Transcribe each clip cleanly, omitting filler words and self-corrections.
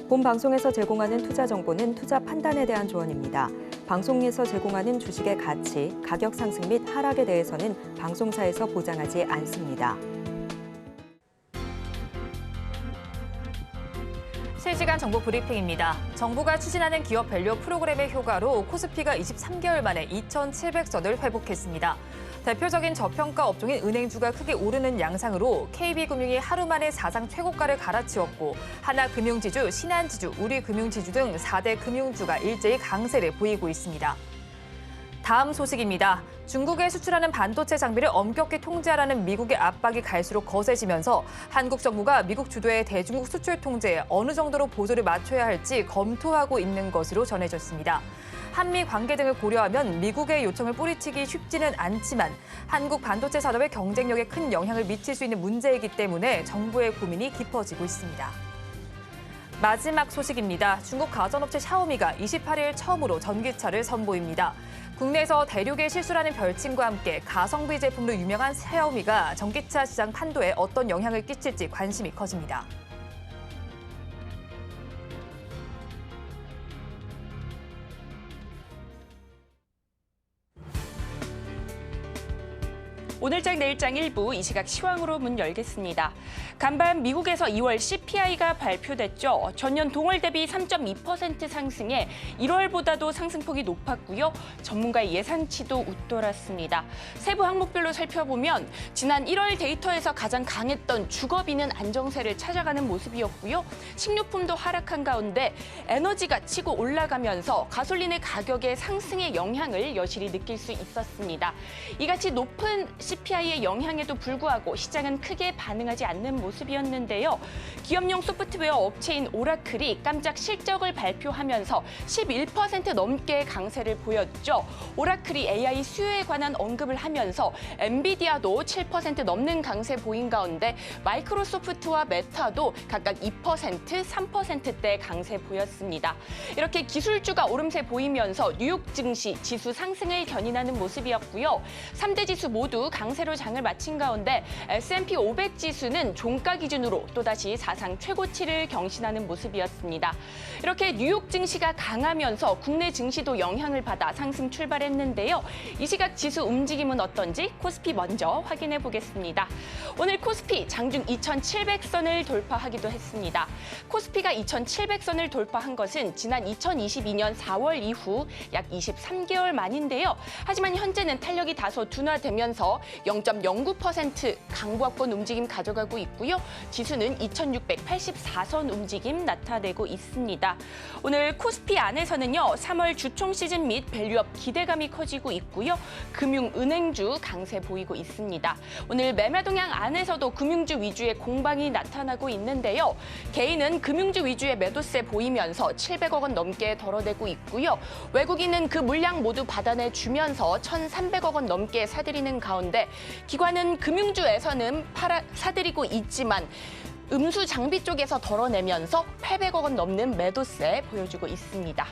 본 방송에서 제공하는 투자 정보는 투자 판단에 대한 조언입니다. 방송에서 제공하는 주식의 가치, 가격 상승 및 하락에 대해서는 방송사에서 보장하지 않습니다. 실시간 정보 브리핑입니다. 정부가 추진하는 기업 밸류 프로그램의 효과로 코스피가 23개월 만에 2,700선을 회복했습니다. 대표적인 저평가 업종인 은행주가 크게 오르는 양상으로 KB금융이 하루 만에 사상 최고가를 갈아치웠고 하나금융지주, 신한지주, 우리금융지주 등 4대 금융주가 일제히 강세를 보이고 있습니다. 다음 소식입니다. 중국에 수출하는 반도체 장비를 엄격히 통제하라는 미국의 압박이 갈수록 거세지면서 한국 정부가 미국 주도의 대중국 수출 통제에 어느 정도로 보조를 맞춰야 할지 검토하고 있는 것으로 전해졌습니다. 한미 관계 등을 고려하면 미국의 요청을 뿌리치기 쉽지는 않지만 한국 반도체 산업의 경쟁력에 큰 영향을 미칠 수 있는 문제이기 때문에 정부의 고민이 깊어지고 있습니다. 마지막 소식입니다. 중국 가전업체 샤오미가 28일 처음으로 전기차를 선보입니다. 국내에서 대륙에 실수라는 별칭과 함께 가성비 제품으로 유명한 샤오미가 전기차 시장 판도에 어떤 영향을 끼칠지 관심이 커집니다. 오늘장 내일장 일부 이 시각 시황으로 문 열겠습니다. 간밤 미국에서 2월 CPI가 발표됐죠. 전년 동월 대비 3.2% 상승해 1월보다도 상승폭이 높았고요. 전문가의 예상치도 웃돌았습니다. 세부 항목별로 살펴보면 지난 1월 데이터에서 가장 강했던 주거비는 안정세를 찾아가는 모습이었고요. 식료품도 하락한 가운데 에너지가 치고 올라가면서 가솔린의 가격의 상승의 영향을 여실히 느낄 수 있었습니다. 이같이 높은 CPI의 영향에도 불구하고 시장은 크게 반응하지 않는 모습이었는데요. 기업용 소프트웨어 업체인 오라클이 깜짝 실적을 발표하면서 11% 넘게 강세를 보였죠. 오라클이 AI 수요에 관한 언급을 하면서 엔비디아도 7% 넘는 강세 보인 가운데 마이크로소프트와 메타도 각각 2%, 3%대 강세 보였습니다. 이렇게 기술주가 오름세 보이면서 뉴욕 증시 지수 상승을 견인하는 모습이었고요. 3대 지수 모두 강세로 장을 마친 가운데 S&P 500 지수는 종가 기준으로 또다시 사상 최고치를 경신하는 모습이었습니다. 이렇게 뉴욕 증시가 강하면서 국내 증시도 영향을 받아 상승 출발했는데요. 이 시각 지수 움직임은 어떤지 코스피 먼저 확인해 보겠습니다. 오늘 코스피 장중 2,700선을 돌파하기도 했습니다. 코스피가 2,700선을 돌파한 것은 지난 2022년 4월 이후 약 23개월 만인데요. 하지만 현재는 탄력이 다소 둔화되면서 0.09% 강보합권 움직임 가져가고 있고요. 지수는 2,684선 움직임 나타내고 있습니다. 오늘 코스피 안에서는요. 3월 주총 시즌 및 밸류업 기대감이 커지고 있고요. 금융, 은행주 강세 보이고 있습니다. 오늘 매매 동향 안에서도 금융주 위주의 공방이 나타나고 있는데요. 개인은 금융주 위주의 매도세 보이면서 700억 원 넘게 덜어내고 있고요. 외국인은 그 물량 모두 받아내주면서 1,300억 원 넘게 사들이는 가운데 기관은 금융주에서는 사들이고 있지만 음수 장비 쪽에서 덜어내면서 800억 원 넘는 매도세 보여주고 있습니다.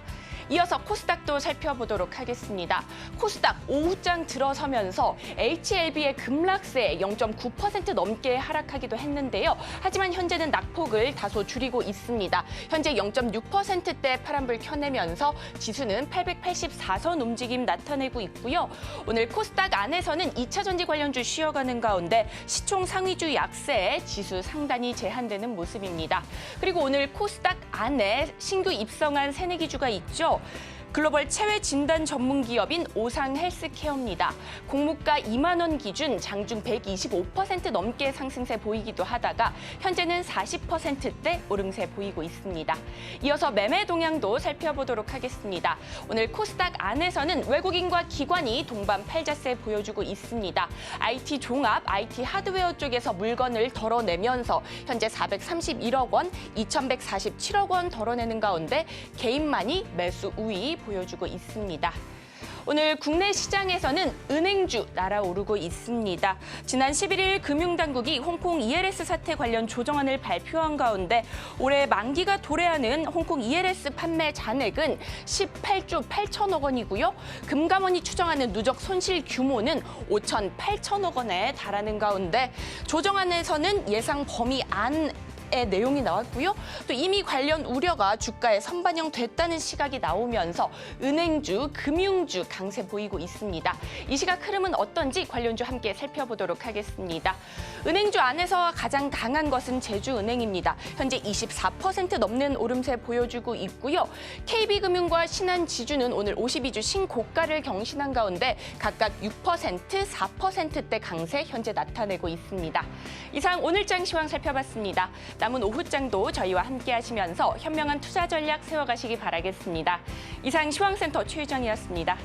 이어서 코스닥도 살펴보도록 하겠습니다. 코스닥 오후장 들어서면서 HLB의 급락세 0.9% 넘게 하락하기도 했는데요. 하지만 현재는 낙폭을 다소 줄이고 있습니다. 현재 0.6%대 파란불 켜내면서 지수는 884선 움직임 나타내고 있고요. 오늘 코스닥 안에서는 2차 전지 관련주 쉬어가는 가운데 시총 상위주 약세에 지수 상단이 제한되는 모습입니다. 그리고 오늘 코스닥 안에 신규 입성한 새내기주가 있죠. 글로벌 체외 진단 전문 기업인 오상 헬스케어입니다. 공모가 2만 원 기준 장중 125% 넘게 상승세 보이기도 하다가 현재는 40%대 오름세 보이고 있습니다. 이어서 매매 동향도 살펴보도록 하겠습니다. 오늘 코스닥 안에서는 외국인과 기관이 동반 팔자세 보여주고 있습니다. IT 종합, IT 하드웨어 쪽에서 물건을 덜어내면서 현재 431억 원, 2,147억 원 덜어내는 가운데 개인만이 매수 우위 보여주고 있습니다. 오늘 국내 시장에서는 은행주 날아오르고 있습니다. 지난 11일 금융당국이 홍콩 ELS 사태 관련 조정안을 발표한 가운데 올해 만기가 도래하는 홍콩 ELS 판매 잔액은 18조 8천억 원이고요. 금감원이 추정하는 누적 손실 규모는 5,800억 원에 달하는 가운데 조정안에서는 예상 범위 안 내용이 나왔고요. 또 이미 관련 우려가 주가에 선반영됐다는 시각이 나오면서 은행주, 금융주 강세 보이고 있습니다. 이 시각 흐름은 어떤지 관련주 함께 살펴보도록 하겠습니다. 은행주 안에서 가장 강한 것은 제주은행입니다. 현재 24% 넘는 오름세 보여주고 있고요. KB금융과 신한지주는 오늘 52주 신고가를 경신한 가운데 각각 6%, 4%대 강세 현재 나타내고 있습니다. 이상 오늘장 시황 살펴봤습니다. 남은 오후장도 저희와 함께 하시면서 현명한 투자 전략 세워가시기 바라겠습니다. 이상 시황센터 최유정이었습니다.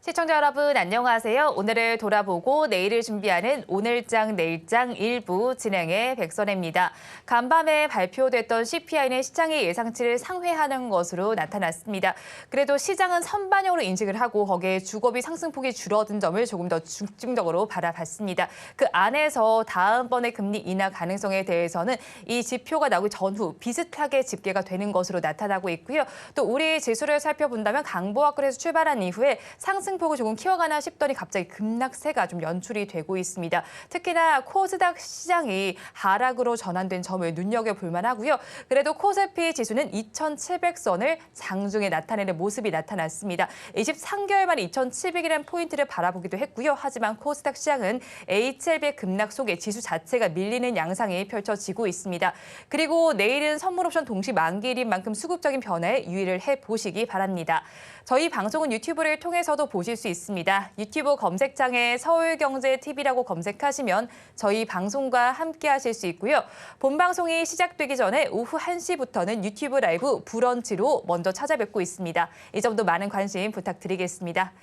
시청자 여러분 안녕하세요. 오늘을 돌아보고 내일을 준비하는 오늘장 내일장 일부 진행의 백선혜입니다. 간밤에 발표됐던 CPI는 시장의 예상치를 상회하는 것으로 나타났습니다. 그래도 시장은 선반영으로 인식을 하고 거기에 주거비 상승폭이 줄어든 점을 조금 더 중증적으로 바라봤습니다. 그 안에서 다음번에 금리 인하 가능성에 대해서는 이 지표가 나오기 전후 비슷하게 집계가 되는 것으로 나타나고 있고요. 또 우리 지수를 살펴본다면 강보학을에서 출발한 이후에 상승폭을 조금 키워가나 싶더니 갑자기 급락세가 좀 연출이 되고 있습니다. 특히나 코스닥 시장이 하락으로 전환된 점을 눈여겨볼 만하고요. 그래도 코스피 지수는 2,700선을 장중에 나타내는 모습이 나타났습니다. 23개월 만에 2,700이라는 포인트를 바라보기도 했고요. 하지만 코스닥 시장은 HLB의 급락 속에 지수 자체가 밀리는 양상이 펼쳐지고 있습니다. 그리고 내일은 선물옵션 동시 만기일인 만큼 수급적인 변화에 유의를 해보시기 바랍니다. 저희 방송은 유튜브를 통해서도 보실 수 있습니다. 유튜브 검색창에 서울경제TV라고 검색하시면 저희 방송과 함께 하실 수 있고요. 본 방송이 시작되기 전에 오후 1시부터는 유튜브 라이브 브런치로 먼저 찾아뵙고 있습니다. 이 점도 많은 관심 부탁드리겠습니다.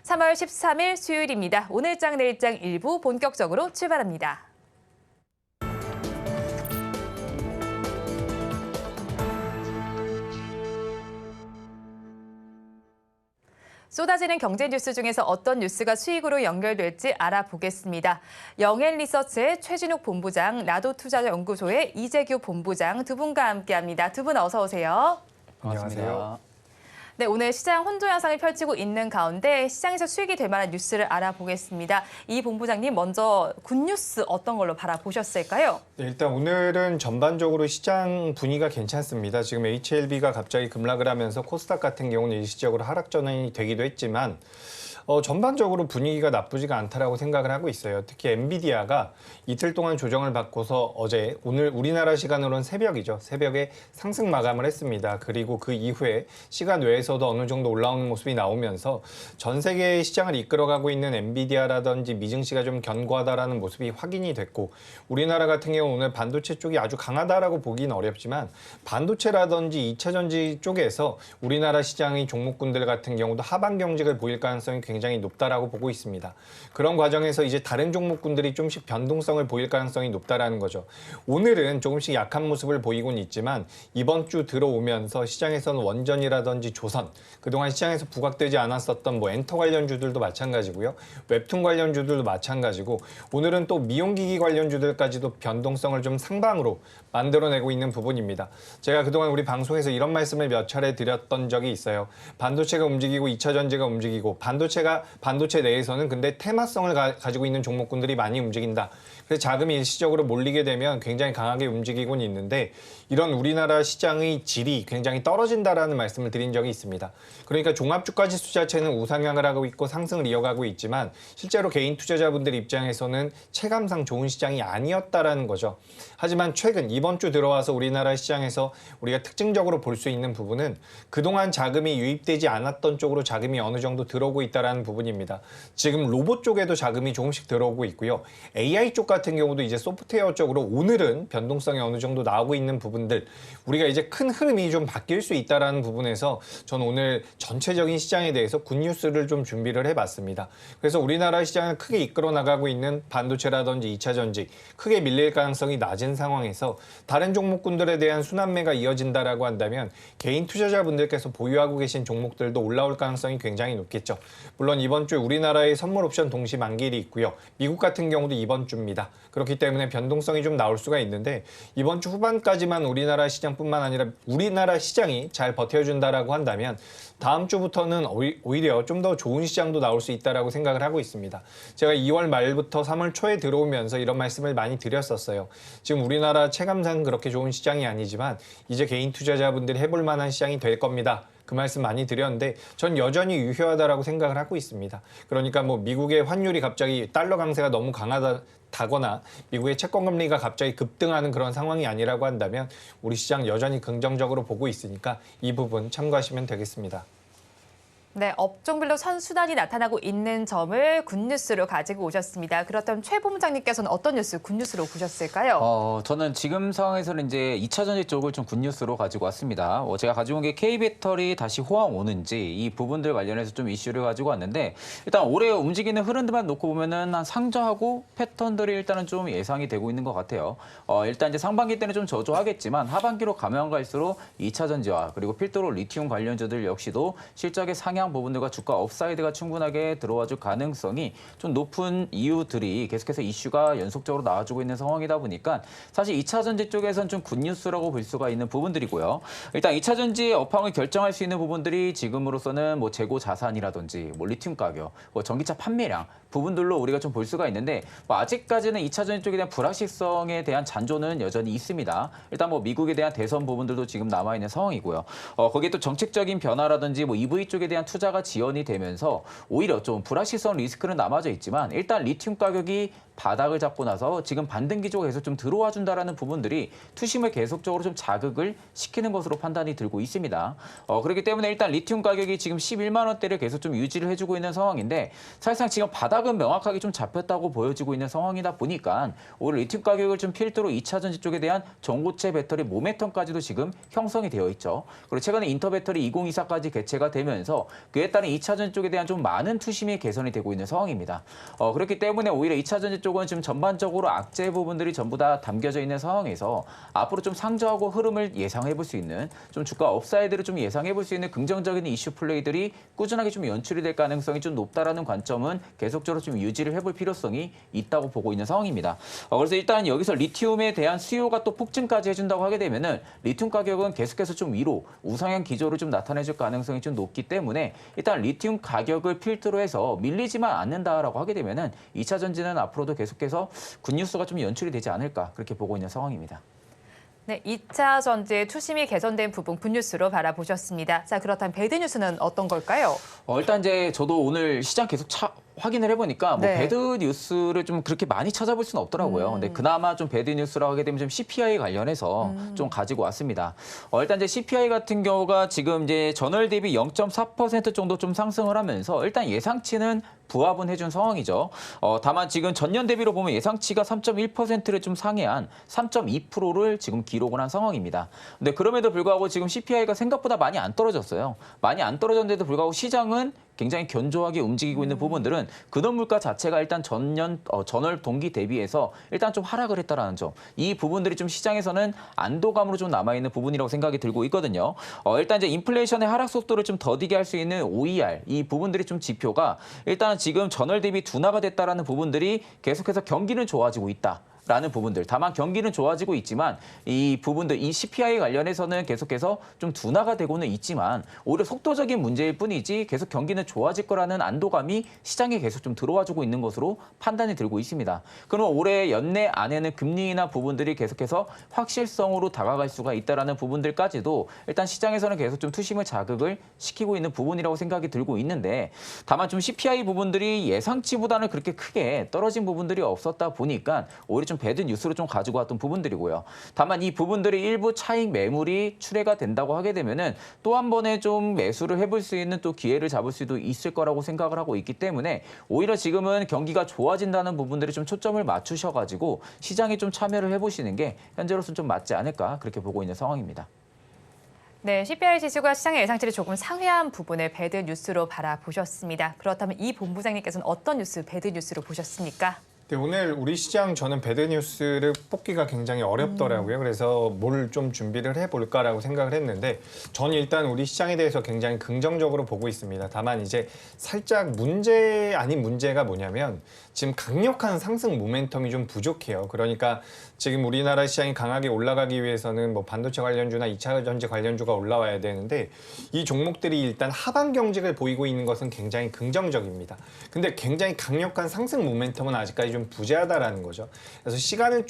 3월 13일 수요일입니다. 오늘장 내일장 일부 본격적으로 출발합니다. 쏟아지는 경제 뉴스 중에서 어떤 뉴스가 수익으로 연결될지 알아보겠습니다. 영앤리서치의 최진욱 본부장, 라도투자연구소의 이재규 본부장 두 분과 함께합니다. 두 분 어서 오세요. 안녕하세요. 네, 오늘 시장 혼조 양상을 펼치고 있는 가운데 시장에서 수익이 될 만한 뉴스를 알아보겠습니다. 이 본부장님 먼저 굿뉴스 어떤 걸로 바라보셨을까요? 네, 일단 오늘은 전반적으로 시장 분위기가 괜찮습니다. 지금 HLB가 갑자기 급락을 하면서 코스닥 같은 경우는 일시적으로 하락 전환이 되기도 했지만 전반적으로 분위기가 나쁘지가 않다라고 생각을 하고 있어요. 특히 엔비디아가 이틀 동안 조정을 받고서 오늘 우리나라 시간으로는 새벽이죠. 새벽에 상승 마감을 했습니다. 그리고 그 이후에 시간 외에서도 어느 정도 올라오는 모습이 나오면서 전 세계 시장을 이끌어가고 있는 엔비디아라든지 미증시가 좀 견고하다라는 모습이 확인이 됐고, 우리나라 같은 경우 오늘 반도체 쪽이 아주 강하다라고 보기는 어렵지만 반도체라든지 2차 전지 쪽에서 우리나라 시장의 종목군들 같은 경우도 하반 경직을 보일 가능성이 굉장히 높다라고 보고 있습니다. 그런 과정에서 이제 다른 종목군들이 좀씩 변동성을 보일 가능성이 높다라는 거죠. 오늘은 조금씩 약한 모습을 보이곤 있지만 이번 주 들어오면서 시장에서는 원전이라든지 조선, 그동안 시장에서 부각되지 않았었던 엔터 관련주들도 마찬가지고요. 웹툰 관련주들도 마찬가지고, 오늘은 또 미용기기 관련주들까지도 변동성을 좀 상방으로 만들어내고 있는 부분입니다. 제가 그동안 우리 방송에서 이런 말씀을 몇 차례 드렸던 적이 있어요. 반도체가 움직이고 2차 전지가 움직이고, 반도체 내에서는 근데 테마성을 가지고 있는 종목군들이 많이 움직인다. 그래서 자금이 일시적으로 몰리게 되면 굉장히 강하게 움직이곤 있는데, 이런 우리나라 시장의 질이 굉장히 떨어진다라는 말씀을 드린 적이 있습니다. 그러니까 종합주가지수 자체는 우상향을 하고 있고 상승을 이어가고 있지만 실제로 개인 투자자분들 입장에서는 체감상 좋은 시장이 아니었다라는 거죠. 하지만 최근 이번 주 들어와서 우리나라 시장에서 우리가 특징적으로 볼 수 있는 부분은 그동안 자금이 유입되지 않았던 쪽으로 자금이 어느 정도 들어오고 있다는 부분입니다. 지금 로봇 쪽에도 자금이 조금씩 들어오고 있고요. AI 쪽 같은 경우도 이제 소프트웨어 쪽으로 오늘은 변동성이 어느 정도 나오고 있는 부분들, 우리가 이제 큰 흐름이 좀 바뀔 수 있다는 부분에서 저는 오늘 전체적인 시장에 대해서 굿뉴스를 좀 준비를 해봤습니다. 그래서 우리나라 시장을 크게 이끌어 나가고 있는 반도체라든지 2차 전지, 크게 밀릴 가능성이 낮은 상황에서 다른 종목군들에 대한 순환매가 이어진다라고 한다면 개인 투자자분들께서 보유하고 계신 종목들도 올라올 가능성이 굉장히 높겠죠. 물론 이번 주에 우리나라의 선물 옵션 동시 만기일이 있고요. 미국 같은 경우도 이번 주입니다. 그렇기 때문에 변동성이 좀 나올 수가 있는데, 이번 주 후반까지만 우리나라 시장뿐만 아니라 우리나라 시장이 잘 버텨준다라고 한다면 다음 주부터는 오히려 좀 더 좋은 시장도 나올 수 있다라고 생각을 하고 있습니다. 제가 2월 말부터 3월 초에 들어오면서 이런 말씀을 많이 드렸었어요. 지금 우리나라 체감상 그렇게 좋은 시장이 아니지만 이제 개인 투자자분들이 해볼 만한 시장이 될 겁니다. 그 말씀 많이 드렸는데 전 여전히 유효하다라고 생각을 하고 있습니다. 그러니까 미국의 환율이 갑자기 달러 강세가 너무 강하다거나 미국의 채권 금리가 갑자기 급등하는 그런 상황이 아니라고 한다면 우리 시장 여전히 긍정적으로 보고 있으니까 이 부분 참고하시면 되겠습니다. 네, 업종별로 선순환이 나타나고 있는 점을 굿뉴스로 가지고 오셨습니다. 그렇다면 최 본부장님께서는 어떤 뉴스 굿뉴스로 보셨을까요? 저는 지금 상황에서는 이제 2차 전지 쪽을 좀 굿뉴스로 가지고 왔습니다. 제가 가지고 온 게 K배터리 다시 호황 오는지 이 부분들 관련해서 좀 이슈를 가지고 왔는데, 일단 올해 움직이는 흐름들만 놓고 보면은 한 상저하고 패턴들이 일단은 좀 예상이 되고 있는 것 같아요. 일단 이제 상반기 때는 좀 저조하겠지만 하반기로 가면 갈수록 2차 전지와 그리고 필두로 리튬 관련주들 역시도 실적의 상향 부분들과 주가 업사이드가 충분하게 들어와줄 가능성이 좀 높은 이유들이 계속해서 이슈가 연속적으로 나와주고 있는 상황이다 보니까 사실 2차 전지 쪽에서는 좀 굿뉴스라고 볼 수가 있는 부분들이고요. 일단 2차 전지의 업황을 결정할 수 있는 부분들이 지금으로서는 재고 자산이라든지 리튬 가격, 전기차 판매량 부분들로 우리가 좀 볼 수가 있는데, 아직까지는 2차 전지 쪽에 대한 불확실성에 대한 잔존은 여전히 있습니다. 일단 미국에 대한 대선 부분들도 지금 남아있는 상황이고요. 거기에 또 정책적인 변화라든지 EV 쪽에 대한 투자가 지연이 되면서 오히려 좀 불확실성 리스크는 남아져 있지만, 일단 리튬 가격이 바닥을 잡고 나서 지금 반등 기조가 계속 좀 들어와 준다라는 부분들이 투심을 계속적으로 좀 자극을 시키는 것으로 판단이 들고 있습니다. 그렇기 때문에 일단 리튬 가격이 지금 11만 원대를 계속 좀 유지를 해주고 있는 상황인데, 사실상 지금 바닥은 명확하게 좀 잡혔다고 보여지고 있는 상황이다 보니까 오히려 리튬 가격을 좀 필두로 2차 전지 쪽에 대한 전고체 배터리 모멘텀까지도 지금 형성이 되어 있죠. 그리고 최근에 인터배터리 2024까지 개최가 되면서 그에 따른 2차 전지 쪽에 대한 좀 많은 투심이 개선이 되고 있는 상황입니다. 그렇기 때문에 오히려 2차 전지 쪽은 지금 전반적으로 악재 부분들이 전부 다 담겨져 있는 상황에서 앞으로 좀 상저하고 흐름을 예상해 볼 수 있는, 좀 주가 업사이드를 좀 예상해 볼 수 있는 긍정적인 이슈 플레이들이 꾸준하게 좀 연출이 될 가능성이 좀 높다라는 관점은 계속적으로 좀 유지를 해볼 필요성이 있다고 보고 있는 상황입니다. 그래서 일단 여기서 리튬에 대한 수요가 또 폭증까지 해준다고 하게 되면은 리튬 가격은 계속해서 좀 위로 우상향 기조를 좀 나타내줄 가능성이 좀 높기 때문에 일단 리튬 가격을 필두로 해서 밀리지만 않는다라고 하게 되면은 2차 전지는 앞으로도 계속해서 굿뉴스가 좀 연출이 되지 않을까 그렇게 보고 있는 상황입니다. 네, 2차 전지의 투심이 개선된 부분 굿뉴스로 바라보셨습니다. 자, 그렇다면 배드뉴스는 어떤 걸까요? 일단 이제 저도 오늘 시장 계속 확인을 해보니까 뭐 네. 배드 뉴스를 좀 그렇게 많이 찾아볼 수는 없더라고요. 근데 그나마 좀 배드 뉴스라고 하게 되면 좀 CPI 관련해서 좀 가지고 왔습니다. 일단 이제 CPI 같은 경우가 지금 이제 전월 대비 0.4% 정도 좀 상승을 하면서 일단 예상치는 부합은 해준 상황이죠. 다만 지금 전년 대비로 보면 예상치가 3.1%를 좀 상회한 3.2%를 지금 기록을 한 상황입니다. 근데 그럼에도 불구하고 지금 CPI가 생각보다 많이 안 떨어졌어요. 많이 안 떨어졌는데도 불구하고 시장은 굉장히 견조하게 움직이고 있는 부분들은 근원 물가 자체가 일단 전월 동기 대비해서 일단 좀 하락을 했다라는 점. 이 부분들이 좀 시장에서는 안도감으로 좀 남아있는 부분이라고 생각이 들고 있거든요. 일단 이제 인플레이션의 하락 속도를 좀 더디게 할 수 있는 OER 이 부분들이 좀 지표가 일단 지금 전월 대비 둔화가 됐다라는 부분들이 계속해서 경기는 좋아지고 있다. 라는 부분들. 다만 경기는 좋아지고 있지만 이 부분들, 이 CPI 관련해서는 계속해서 좀 둔화가 되고는 있지만 오히려 속도적인 문제일 뿐이지 계속 경기는 좋아질 거라는 안도감이 시장에 계속 좀 들어와주고 있는 것으로 판단이 들고 있습니다. 그러면 올해 연내 안에는 금리 인하 부분들이 계속해서 확실성으로 다가갈 수가 있다라는 부분들까지도 일단 시장에서는 계속 좀 투심을 자극을 시키고 있는 부분이라고 생각이 들고 있는데 다만 좀 CPI 부분들이 예상치보다는 그렇게 크게 떨어진 부분들이 없었다 보니까 오히려 좀 배드 뉴스로 좀 가지고 왔던 부분들이고요. 다만 이 부분들이 일부 차익 매물이 출회가 된다고 하게 되면은 또 한 번에 좀 매수를 해볼 수 있는 또 기회를 잡을 수도 있을 거라고 생각을 하고 있기 때문에 오히려 지금은 경기가 좋아진다는 부분들이 좀 초점을 맞추셔가지고 시장에 좀 참여를 해보시는 게 현재로서는 좀 맞지 않을까 그렇게 보고 있는 상황입니다. 네, CPI 지수가 시장의 예상치를 조금 상회한 부분을 배드 뉴스로 바라보셨습니다. 그렇다면 이 본부장님께서는 어떤 뉴스, 배드 뉴스로 보셨습니까? 네, 오늘 우리 시장 저는 배드 뉴스를 뽑기가 굉장히 어렵더라고요. 그래서 뭘 좀 준비를 해볼까라고 생각을 했는데 저는 일단 우리 시장에 대해서 굉장히 긍정적으로 보고 있습니다. 다만 이제 살짝 문제 아닌 문제가 뭐냐면 지금 강력한 상승 모멘텀이 좀 부족해요. 그러니까 지금 우리나라 시장이 강하게 올라가기 위해서는 뭐 반도체 관련주나 2차 전지 관련주가 올라와야 되는데 이 종목들이 일단 하방 경직을 보이고 있는 것은 굉장히 긍정적입니다. 근데 굉장히 강력한 상승 모멘텀은 아직까지 좀 부재하다라는 거죠. 그래서 시간이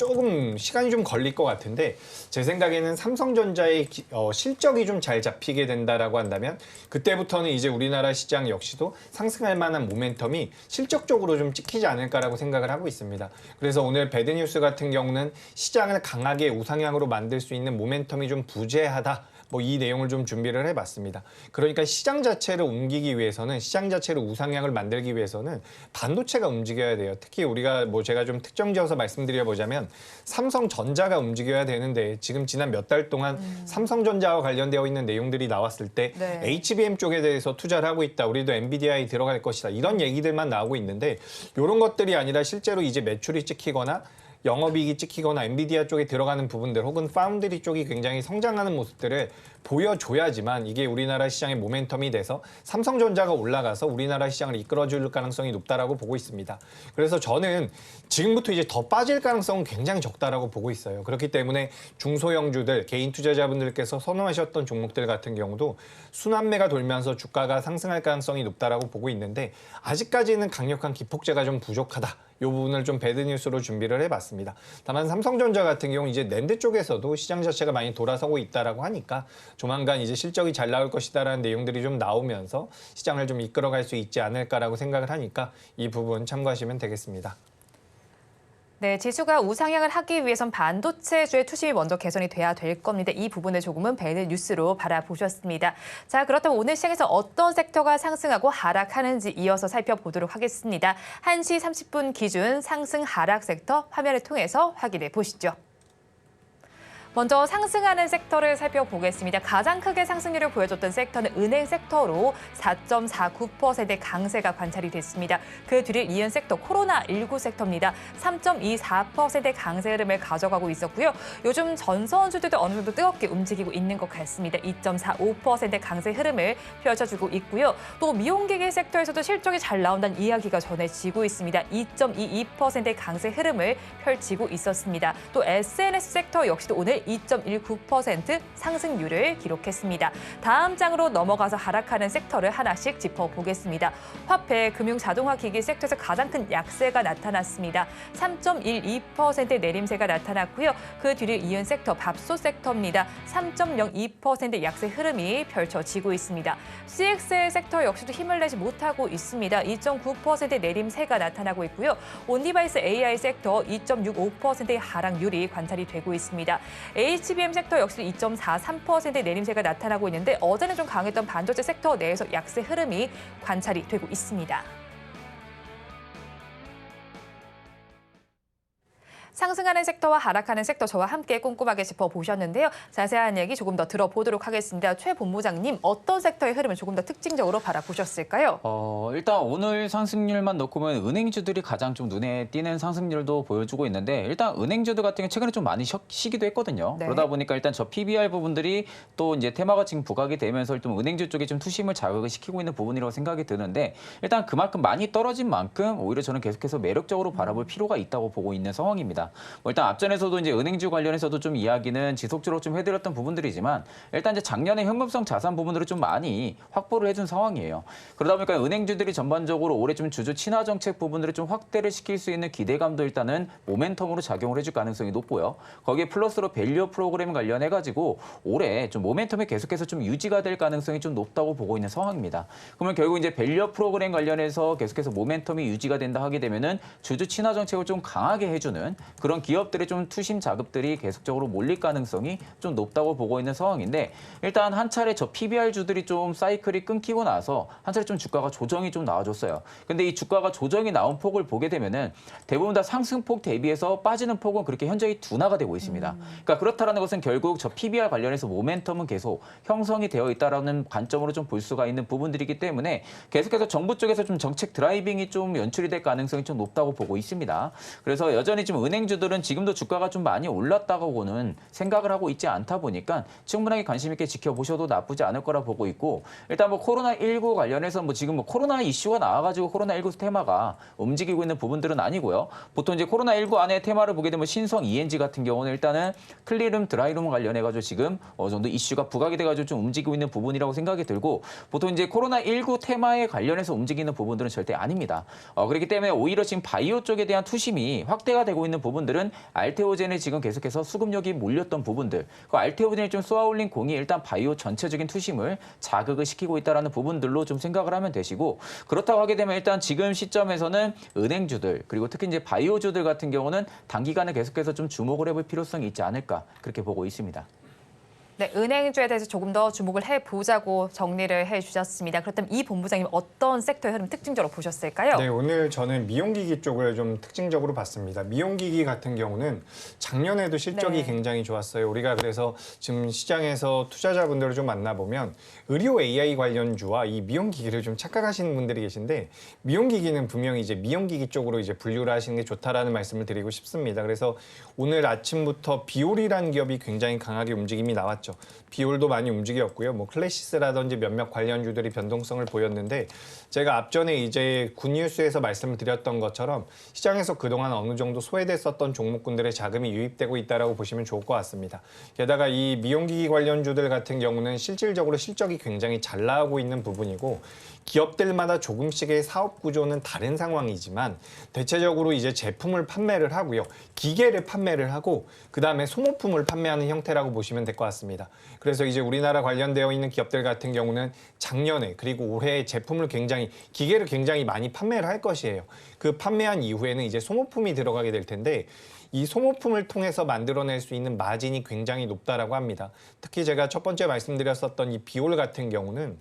좀 걸릴 것 같은데 제 생각에는 삼성전자의 실적이 좀 잘 잡히게 된다라고 한다면 그때부터는 이제 우리나라 시장 역시도 상승할 만한 모멘텀이 실적적으로 좀 찍히지 않을까라고 생각을 하고 있습니다. 그래서 오늘 배드뉴스 같은 경우는 시장을 강하게 우상향으로 만들 수 있는 모멘텀이 좀 부재하다. 뭐 이 내용을 좀 준비를 해봤습니다. 그러니까 시장 자체를 옮기기 위해서는 시장 자체를 우상향을 만들기 위해서는 반도체가 움직여야 돼요. 특히 우리가 뭐 제가 좀 특정지어서 말씀드려보자면 삼성전자가 움직여야 되는데 지금 지난 몇 달 동안 삼성전자와 관련되어 있는 내용들이 나왔을 때 네. HBM 쪽에 대해서 투자를 하고 있다. 우리도 NVIDIA 들어갈 것이다. 이런 얘기들만 나오고 있는데 이런 것들이 아니라 실제로 이제 매출이 찍히거나 영업이익이 찍히거나 엔비디아 쪽에 들어가는 부분들 혹은 파운드리 쪽이 굉장히 성장하는 모습들을 보여줘야지만 이게 우리나라 시장의 모멘텀이 돼서 삼성전자가 올라가서 우리나라 시장을 이끌어줄 가능성이 높다라고 보고 있습니다. 그래서 저는 지금부터 이제 더 빠질 가능성은 굉장히 적다라고 보고 있어요. 그렇기 때문에 중소형주들, 개인 투자자분들께서 선호하셨던 종목들 같은 경우도 순환매가 돌면서 주가가 상승할 가능성이 높다라고 보고 있는데 아직까지는 강력한 기폭제가 좀 부족하다. 이 부분을 좀 배드 뉴스로 준비를 해봤습니다. 다만 삼성전자 같은 경우 이제 낸드 쪽에서도 시장 자체가 많이 돌아서고 있다라고 하니까 조만간 이제 실적이 잘 나올 것이다라는 내용들이 좀 나오면서 시장을 좀 이끌어갈 수 있지 않을까라고 생각을 하니까 이 부분 참고하시면 되겠습니다. 네, 지수가 우상향을 하기 위해선 반도체주의 투심이 먼저 개선이 돼야 될 겁니다. 이 부분을 조금은 배드 뉴스로 바라보셨습니다. 자, 그렇다면 오늘 시장에서 어떤 섹터가 상승하고 하락하는지 이어서 살펴보도록 하겠습니다. 1시 30분 기준 상승 하락 섹터 화면을 통해서 확인해 보시죠. 먼저 상승하는 섹터를 살펴보겠습니다. 가장 크게 상승률을 보여줬던 섹터는 은행 섹터로 4.49%의 강세가 관찰이 됐습니다. 그 뒤를 이은 섹터 코로나19 섹터입니다. 3.24%의 강세 흐름을 가져가고 있었고요. 요즘 전선주들도 어느 정도 뜨겁게 움직이고 있는 것 같습니다. 2.45%의 강세 흐름을 펼쳐주고 있고요. 또 미용기기 섹터에서도 실적이 잘 나온다는 이야기가 전해지고 있습니다. 2.22%의 강세 흐름을 펼치고 있었습니다. 또 SNS 섹터 역시도 오늘 2.19% 상승률을 기록했습니다. 다음 장으로 넘어가서 하락하는 섹터를 하나씩 짚어보겠습니다. 화폐, 금융, 자동화 기기 섹터에서 가장 큰 약세가 나타났습니다. 3.12% 내림세가 나타났고요. 그 뒤를 이은 섹터, 밥솥 섹터입니다. 3.02% 약세 흐름이 펼쳐지고 있습니다. CX 섹터 역시도 힘을 내지 못하고 있습니다. 2.9% 내림세가 나타나고 있고요. 온디바이스 AI 섹터 2.65%의 하락률이 관찰이 되고 있습니다. HBM 섹터 역시 2.43% 내림세가 나타나고 있는데 어제는 좀 강했던 반도체 섹터 내에서 약세 흐름이 관찰이 되고 있습니다. 상승하는 섹터와 하락하는 섹터 저와 함께 꼼꼼하게 짚어보셨는데요. 자세한 얘기 조금 더 들어보도록 하겠습니다. 최 본부장님, 어떤 섹터의 흐름을 조금 더 특징적으로 바라보셨을까요? 일단 오늘 상승률만 놓고 보면 은행주들이 가장 좀 눈에 띄는 상승률도 보여주고 있는데 일단 은행주들 같은 경우 최근에 좀 많이 쉬기도 했거든요. 네. 그러다 보니까 일단 저 PBR 부분들이 또 이제 테마가 지금 부각이 되면서 좀 은행주 쪽에 좀 투심을 자극을 시키고 있는 부분이라고 생각이 드는데 일단 그만큼 많이 떨어진 만큼 오히려 저는 계속해서 매력적으로 바라볼 필요가 있다고 보고 있는 상황입니다. 일단 앞전에서도 이제 은행주 관련해서도 좀 이야기는 지속적으로 좀 해드렸던 부분들이지만 일단 이제 작년에 현금성 자산 부분으로 좀 많이 확보를 해준 상황이에요. 그러다 보니까 은행주들이 전반적으로 올해 좀 주주 친화 정책 부분들을 좀 확대를 시킬 수 있는 기대감도 일단은 모멘텀으로 작용을 해줄 가능성이 높고요. 거기에 플러스로 밸류 프로그램 관련해가지고 올해 좀 모멘텀이 계속해서 좀 유지가 될 가능성이 좀 높다고 보고 있는 상황입니다. 그러면 결국 이제 밸류 프로그램 관련해서 계속해서 모멘텀이 유지가 된다 하게 되면은 주주 친화 정책을 좀 강하게 해주는 그런 기업들의 좀 투심 자금들이 계속적으로 몰릴 가능성이 좀 높다고 보고 있는 상황인데 일단 한 차례 저 PBR주들이 좀 사이클이 끊기고 나서 한 차례 좀 주가가 조정이 좀 나와줬어요. 근데 이 주가가 조정이 나온 폭을 보게 되면은 대부분 다 상승폭 대비해서 빠지는 폭은 그렇게 현저히 둔화가 되고 있습니다. 그러니까 그렇다라는 것은 결국 저 PBR 관련해서 모멘텀은 계속 형성이 되어 있다라는 관점으로 좀 볼 수가 있는 부분들이기 때문에 계속해서 정부 쪽에서 좀 정책 드라이빙이 좀 연출이 될 가능성이 좀 높다고 보고 있습니다. 그래서 여전히 지금 은행주들은 지금도 주가가 좀 많이 올랐다고는 생각을 하고 있지 않다 보니까 충분하게 관심 있게 지켜보셔도 나쁘지 않을 거라 보고 있고 일단 뭐 코로나19 관련해서 뭐 지금 뭐 코로나 이슈가 나와가지고 코로나19 테마가 움직이고 있는 부분들은 아니고요. 보통 이제 코로나19 안에 테마를 보게 되면 신성 ENG 같은 경우는 일단은 클린룸, 드라이룸 관련해가지고 지금 어느 정도 이슈가 부각이 돼가지고 좀 움직이고 있는 부분이라고 생각이 들고 보통 이제 코로나19 테마에 관련해서 움직이는 부분들은 절대 아닙니다. 그렇기 때문에 오히려 지금 바이오 쪽에 대한 투심이 확대가 되고 있는 부분들은 알테오젠에 지금 계속해서 수급력이 몰렸던 부분들, 그 알테오젠을 좀 쏘아올린 공이 일단 바이오 전체적인 투심을 자극을 시키고 있다는 부분들로 좀 생각을 하면 되시고 그렇다고 하게 되면 일단 지금 시점에서는 은행주들 그리고 특히 이제 바이오주들 같은 경우는 단기간에 계속해서 좀 주목을 해볼 필요성이 있지 않을까 그렇게 보고 있습니다. 네, 은행주에 대해서 조금 더 주목을 해보자고 정리를 해주셨습니다. 그렇다면 이 본부장님 어떤 섹터의 흐름 특징적으로 보셨을까요? 네, 오늘 저는 미용기기 쪽을 좀 특징적으로 봤습니다. 미용기기 같은 경우는 작년에도 실적이 네. 굉장히 좋았어요. 우리가 그래서 지금 시장에서 투자자분들을 좀 만나보면 의료 AI 관련주와 이 미용기기를 좀 착각하시는 분들이 계신데 미용기기는 분명히 이제 미용기기 쪽으로 이제 분류를 하시는 게 좋다라는 말씀을 드리고 싶습니다. 그래서 오늘 아침부터 비올이라는 기업이 굉장히 강하게 움직임이 나왔죠. 비올도 많이 움직였고요. 뭐 클래시스라든지 몇몇 관련주들이 변동성을 보였는데 제가 앞전에 이제 굿뉴스에서 말씀을 드렸던 것처럼 시장에서 그동안 어느 정도 소외됐었던 종목군들의 자금이 유입되고 있다라고 보시면 좋을 것 같습니다. 게다가 이 미용기기 관련주들 같은 경우는 실질적으로 실적이 굉장히 잘 나오고 있는 부분이고 기업들마다 조금씩의 사업 구조는 다른 상황이지만 대체적으로 이제 제품을 판매를 하고요. 기계를 판매를 하고 그다음에 소모품을 판매하는 형태라고 보시면 될 것 같습니다. 그래서 이제 우리나라 관련되어 있는 기업들 같은 경우는 작년에 그리고 올해 제품을 기계를 굉장히 많이 판매를 할 것이에요. 그 판매한 이후에는 이제 소모품이 들어가게 될 텐데 이 소모품을 통해서 만들어낼 수 있는 마진이 굉장히 높다라고 합니다. 특히 제가 첫 번째 말씀드렸었던 이 비올 같은 경우는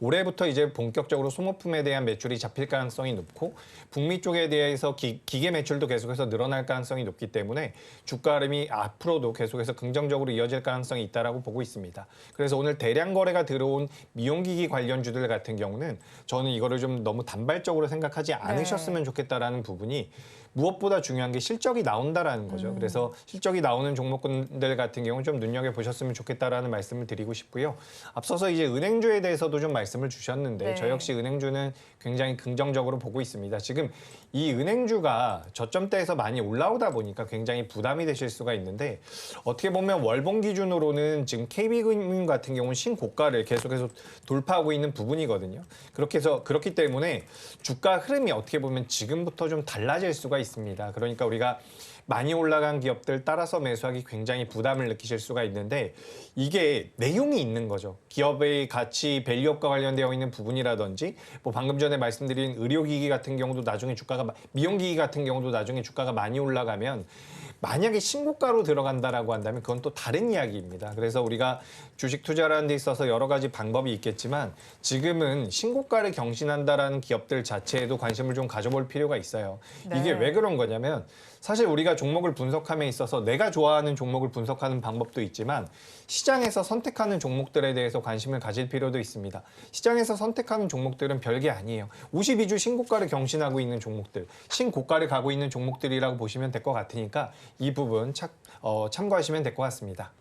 올해부터 이제 본격적으로 소모품에 대한 매출이 잡힐 가능성이 높고 북미 쪽에 대해서 기계 매출도 계속해서 늘어날 가능성이 높기 때문에 주가 흐름이 앞으로도 계속해서 긍정적으로 이어질 가능성이 있다라고 보고 있습니다. 그래서 오늘 대량 거래가 들어온 미용기기 관련주들 같은 경우는 저는 이거를 좀 너무 단발적으로 생각하지 않으셨으면 좋겠다라는 부분이 무엇보다 중요한 게 실적이 나온다라는 거죠. 그래서 실적이 나오는 종목군들 같은 경우는 좀 눈여겨보셨으면 좋겠다라는 말씀을 드리고 싶고요. 앞서서 이제 은행주에 대해서도 좀 말씀을 주셨는데 네. 저 역시 은행주는 굉장히 긍정적으로 보고 있습니다. 지금 이 은행주가 저점대에서 많이 올라오다 보니까 굉장히 부담이 되실 수가 있는데 어떻게 보면 월봉 기준으로는 지금 KB금융 같은 경우는 신고가를 계속해서 돌파하고 있는 부분이거든요. 그렇기 때문에 주가 흐름이 어떻게 보면 지금부터 좀 달라질 수가 있습니다. 그러니까 우리가 많이 올라간 기업들 따라서 매수하기 굉장히 부담을 느끼실 수가 있는데 이게 내용이 있는 거죠. 기업의 가치, 밸류업과 관련되어 있는 부분이라든지 뭐 방금 전에 말씀드린 의료기기 같은 경우도 나중에 주가가 미용기기 같은 경우도 나중에 주가가 많이 올라가면 만약에 신고가로 들어간다라고 한다면 그건 또 다른 이야기입니다. 그래서 우리가 주식 투자라는 데 있어서 여러 가지 방법이 있겠지만 지금은 신고가를 경신한다라는 기업들 자체에도 관심을 좀 가져볼 필요가 있어요. 네. 이게 왜 그런 거냐면 사실 우리가 종목을 분석함에 있어서 내가 좋아하는 종목을 분석하는 방법도 있지만 시장에서 선택하는 종목들에 대해서 관심을 가질 필요도 있습니다. 시장에서 선택하는 종목들은 별게 아니에요. 52주 신고가를 경신하고 있는 종목들, 신고가를 가고 있는 종목들이라고 보시면 될 것 같으니까 이 부분 참고하시면 될 것 같습니다.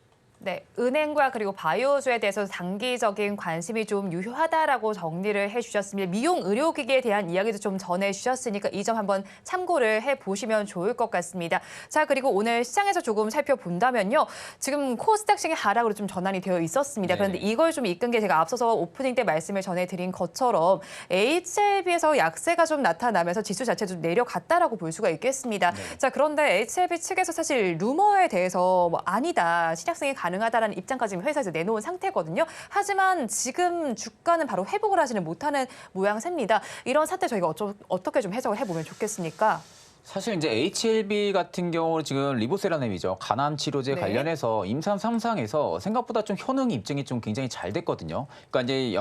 네, 은행과 그리고 바이오주에 대해서 단기적인 관심이 좀 유효하다라고 정리를 해주셨습니다. 미용 의료기기에 대한 이야기도 좀 전해주셨으니까 이 점 한번 참고를 해보시면 좋을 것 같습니다. 자, 그리고 오늘 시장에서 조금 살펴본다면요. 지금 코스닥 시장의 하락으로 좀 전환이 되어 있었습니다. 네. 그런데 이걸 좀 이끈 게 제가 앞서서 오프닝 때 말씀을 전해드린 것처럼 HLB에서 약세가 좀 나타나면서 지수 자체도 내려갔다라고 볼 수가 있겠습니다. 자, 그런데 HLB 측에서 사실 루머에 대해서 뭐 아니다, 신약성이 가능하다라는 입장까지 회사에서 내놓은 상태거든요. 하지만 지금 주가는 바로 회복을 하지는 못하는 모양새입니다. 이런 사태 저희가 어떻게 좀 해석을 해보면 좋겠습니까? 사실 이제 HLB 같은 경우는 지금 리보세라젝이죠. 간암 치료제 네. 관련해서 임상 3상에서 생각보다 좀 효능 입증이 좀 굉장히 잘 됐거든요. 그러니까 이제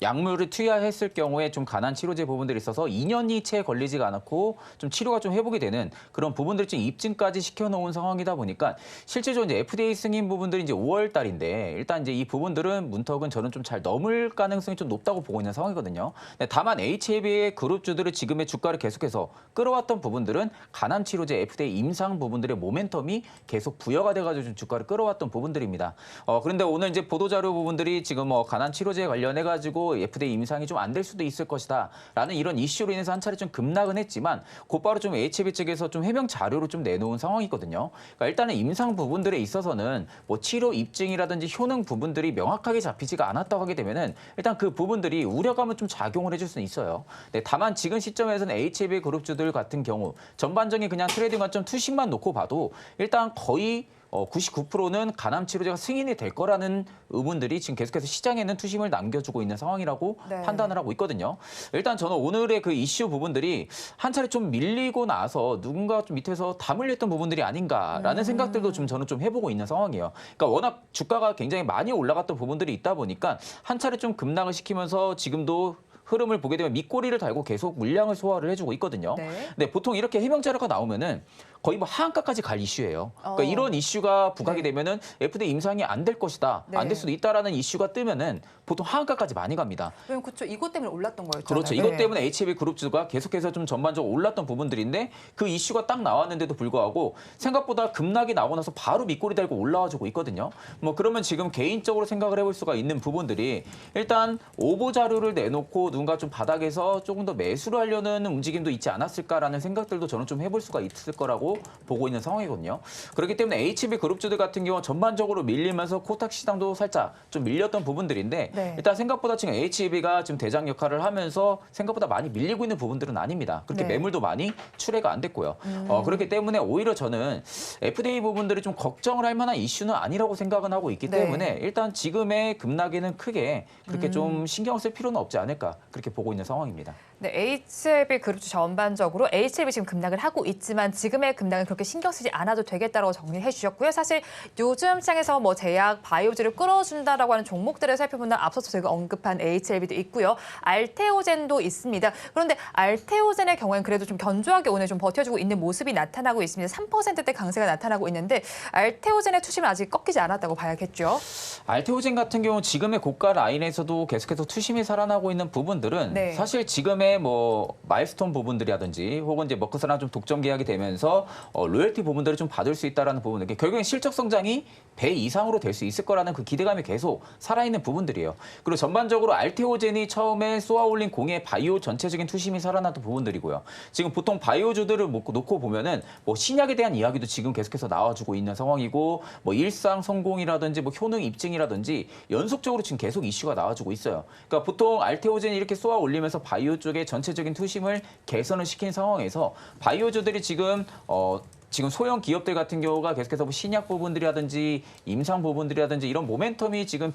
약물을 투여했을 경우에 좀 간암 치료제 부분들이 있어서 2년이 채 걸리지가 않았고 좀 치료가 좀 회복이 되는 그런 부분들을 지금 입증까지 시켜놓은 상황이다 보니까 실제적으로 이제 FDA 승인 부분들이 이제 5월 달인데 일단 이제 이 부분들은 문턱은 저는 좀 잘 넘을 가능성이 좀 높다고 보고 있는 상황이거든요. 다만 HLB의 그룹주들을 지금의 주가를 계속해서 끌어왔던 부분들은 간암 치료제 FDA 임상 부분들의 모멘텀이 계속 부여가 돼가지고 좀 주가를 끌어왔던 부분들입니다. 그런데 오늘 이제 보도자료 부분들이 지금 간암 치료제 관련해가지고 FDA 임상이 좀 안 될 수도 있을 것이다라는 이런 이슈로 인해서 한 차례 좀 급락은 했지만 곧바로 좀 HLB 측에서 좀 해명 자료를 좀 내놓은 상황이거든요. 그러니까 일단은 임상 부분들에 있어서는 뭐 치료 입증이라든지 효능 부분들이 명확하게 잡히지가 않았다고 하게 되면은 일단 그 부분들이 우려감은 좀 작용을 해줄 수는 있어요. 다만 지금 시점에서는 HLB 그룹주들 같은 경우 전반적인 그냥 트레이딩 관점 투심만 놓고 봐도 일단 거의 99%는 간암 치료제가 승인이 될 거라는 의문들이 지금 계속해서 시장에는 투심을 남겨주고 있는 상황이라고 네. 판단을 하고 있거든요. 일단 저는 오늘의 그 이슈 부분들이 한 차례 좀 밀리고 나서 누군가 좀 밑에서 다 물렸던 부분들이 아닌가라는 생각들도 좀 저는 좀 해보고 있는 상황이에요. 그러니까 워낙 주가가 굉장히 많이 올라갔던 부분들이 있다 보니까 한 차례 좀 급락을 시키면서 지금도 흐름을 보게 되면 밑꼬리를 달고 계속 물량을 소화를 해주고 있거든요. 네. 근데 보통 이렇게 해명 자료가 나오면은 거의 뭐 하한가까지 갈 이슈예요. 그러니까 이런 이슈가 부각이 네. 되면은 FDA 임상이 안 될 것이다, 네. 안 될 수도 있다라는 이슈가 뜨면은 보통 하한가까지 많이 갑니다. 그렇죠. 이것 때문에 올랐던 거였잖아요. 그렇죠. 네. 이것 때문에 HLB 그룹주가 계속해서 좀 전반적으로 올랐던 부분들인데 그 이슈가 딱 나왔는데도 불구하고 생각보다 급락이 나고 나서 바로 밑꼬리 달고 올라와주고 있거든요. 뭐 그러면 지금 개인적으로 생각을 해볼 수가 있는 부분들이 일단 오보 자료를 내놓고 누군가 좀 바닥에서 조금 더 매수를 하려는 움직임도 있지 않았을까라는 생각들도 저는 좀 해볼 수가 있을 거라고 보고 있는 상황이거든요. 그렇기 때문에 HLB 그룹주들 같은 경우 전반적으로 밀리면서 코스닥 시장도 살짝 좀 밀렸던 부분들인데 네. 일단 생각보다 지금 HLB가 지금 대장 역할을 하면서 생각보다 많이 밀리고 있는 부분들은 아닙니다. 그렇게 네. 매물도 많이 출회가 안 됐고요. 그렇기 때문에 오히려 저는 FDA 부분들이 좀 걱정을 할 만한 이슈는 아니라고 생각은 하고 있기 네. 때문에 일단 지금의 급락에는 크게 그렇게 좀 신경 쓸 필요는 없지 않을까 그렇게 보고 있는 상황입니다. 네, HLB 그룹주 전반적으로 HLB 지금 급락을 하고 있지만 지금의 급락은 그렇게 신경 쓰지 않아도 되겠다라고 정리해 주셨고요. 사실 요즘 시장에서 뭐 제약, 바이오주를 끌어준다라고 하는 종목들을 살펴보면 앞서서 저희가 언급한 HLB도 있고요. 알테오젠도 있습니다. 그런데 알테오젠의 경우에는 그래도 좀 견조하게 오늘 좀 버텨주고 있는 모습이 나타나고 있습니다. 3%대 강세가 나타나고 있는데 알테오젠의 투심은 아직 꺾이지 않았다고 봐야겠죠. 알테오젠 같은 경우 지금의 고가 라인에서도 계속해서 투심이 살아나고 있는 부분들은 네. 사실 지금의 최근에 뭐 마일스톤 부분들이라든지 혹은 이제 머크스랑 좀 독점 계약이 되면서 로열티 부분들을 좀 받을 수 있다라는 부분들, 결국엔 실적 성장이 배 이상으로 될 수 있을 거라는 그 기대감이 계속 살아있는 부분들이에요. 그리고 전반적으로 알테오젠이 처음에 쏘아올린 공의 바이오 전체적인 투심이 살아났던 부분들이고요. 지금 보통 바이오주들을 놓고 보면은 뭐 신약에 대한 이야기도 지금 계속해서 나와주고 있는 상황이고, 뭐 일상 성공이라든지 뭐 효능 입증이라든지 연속적으로 지금 계속 이슈가 나와주고 있어요. 그러니까 보통 알테오젠이 이렇게 쏘아 올리면서 바이오 쪽의 전체적인 투심을 개선을 시킨 상황에서 바이오주들이 지금 소형 기업들 같은 경우가 계속해서 뭐 신약 부분들이라든지 임상 부분들이라든지 이런 모멘텀이 지금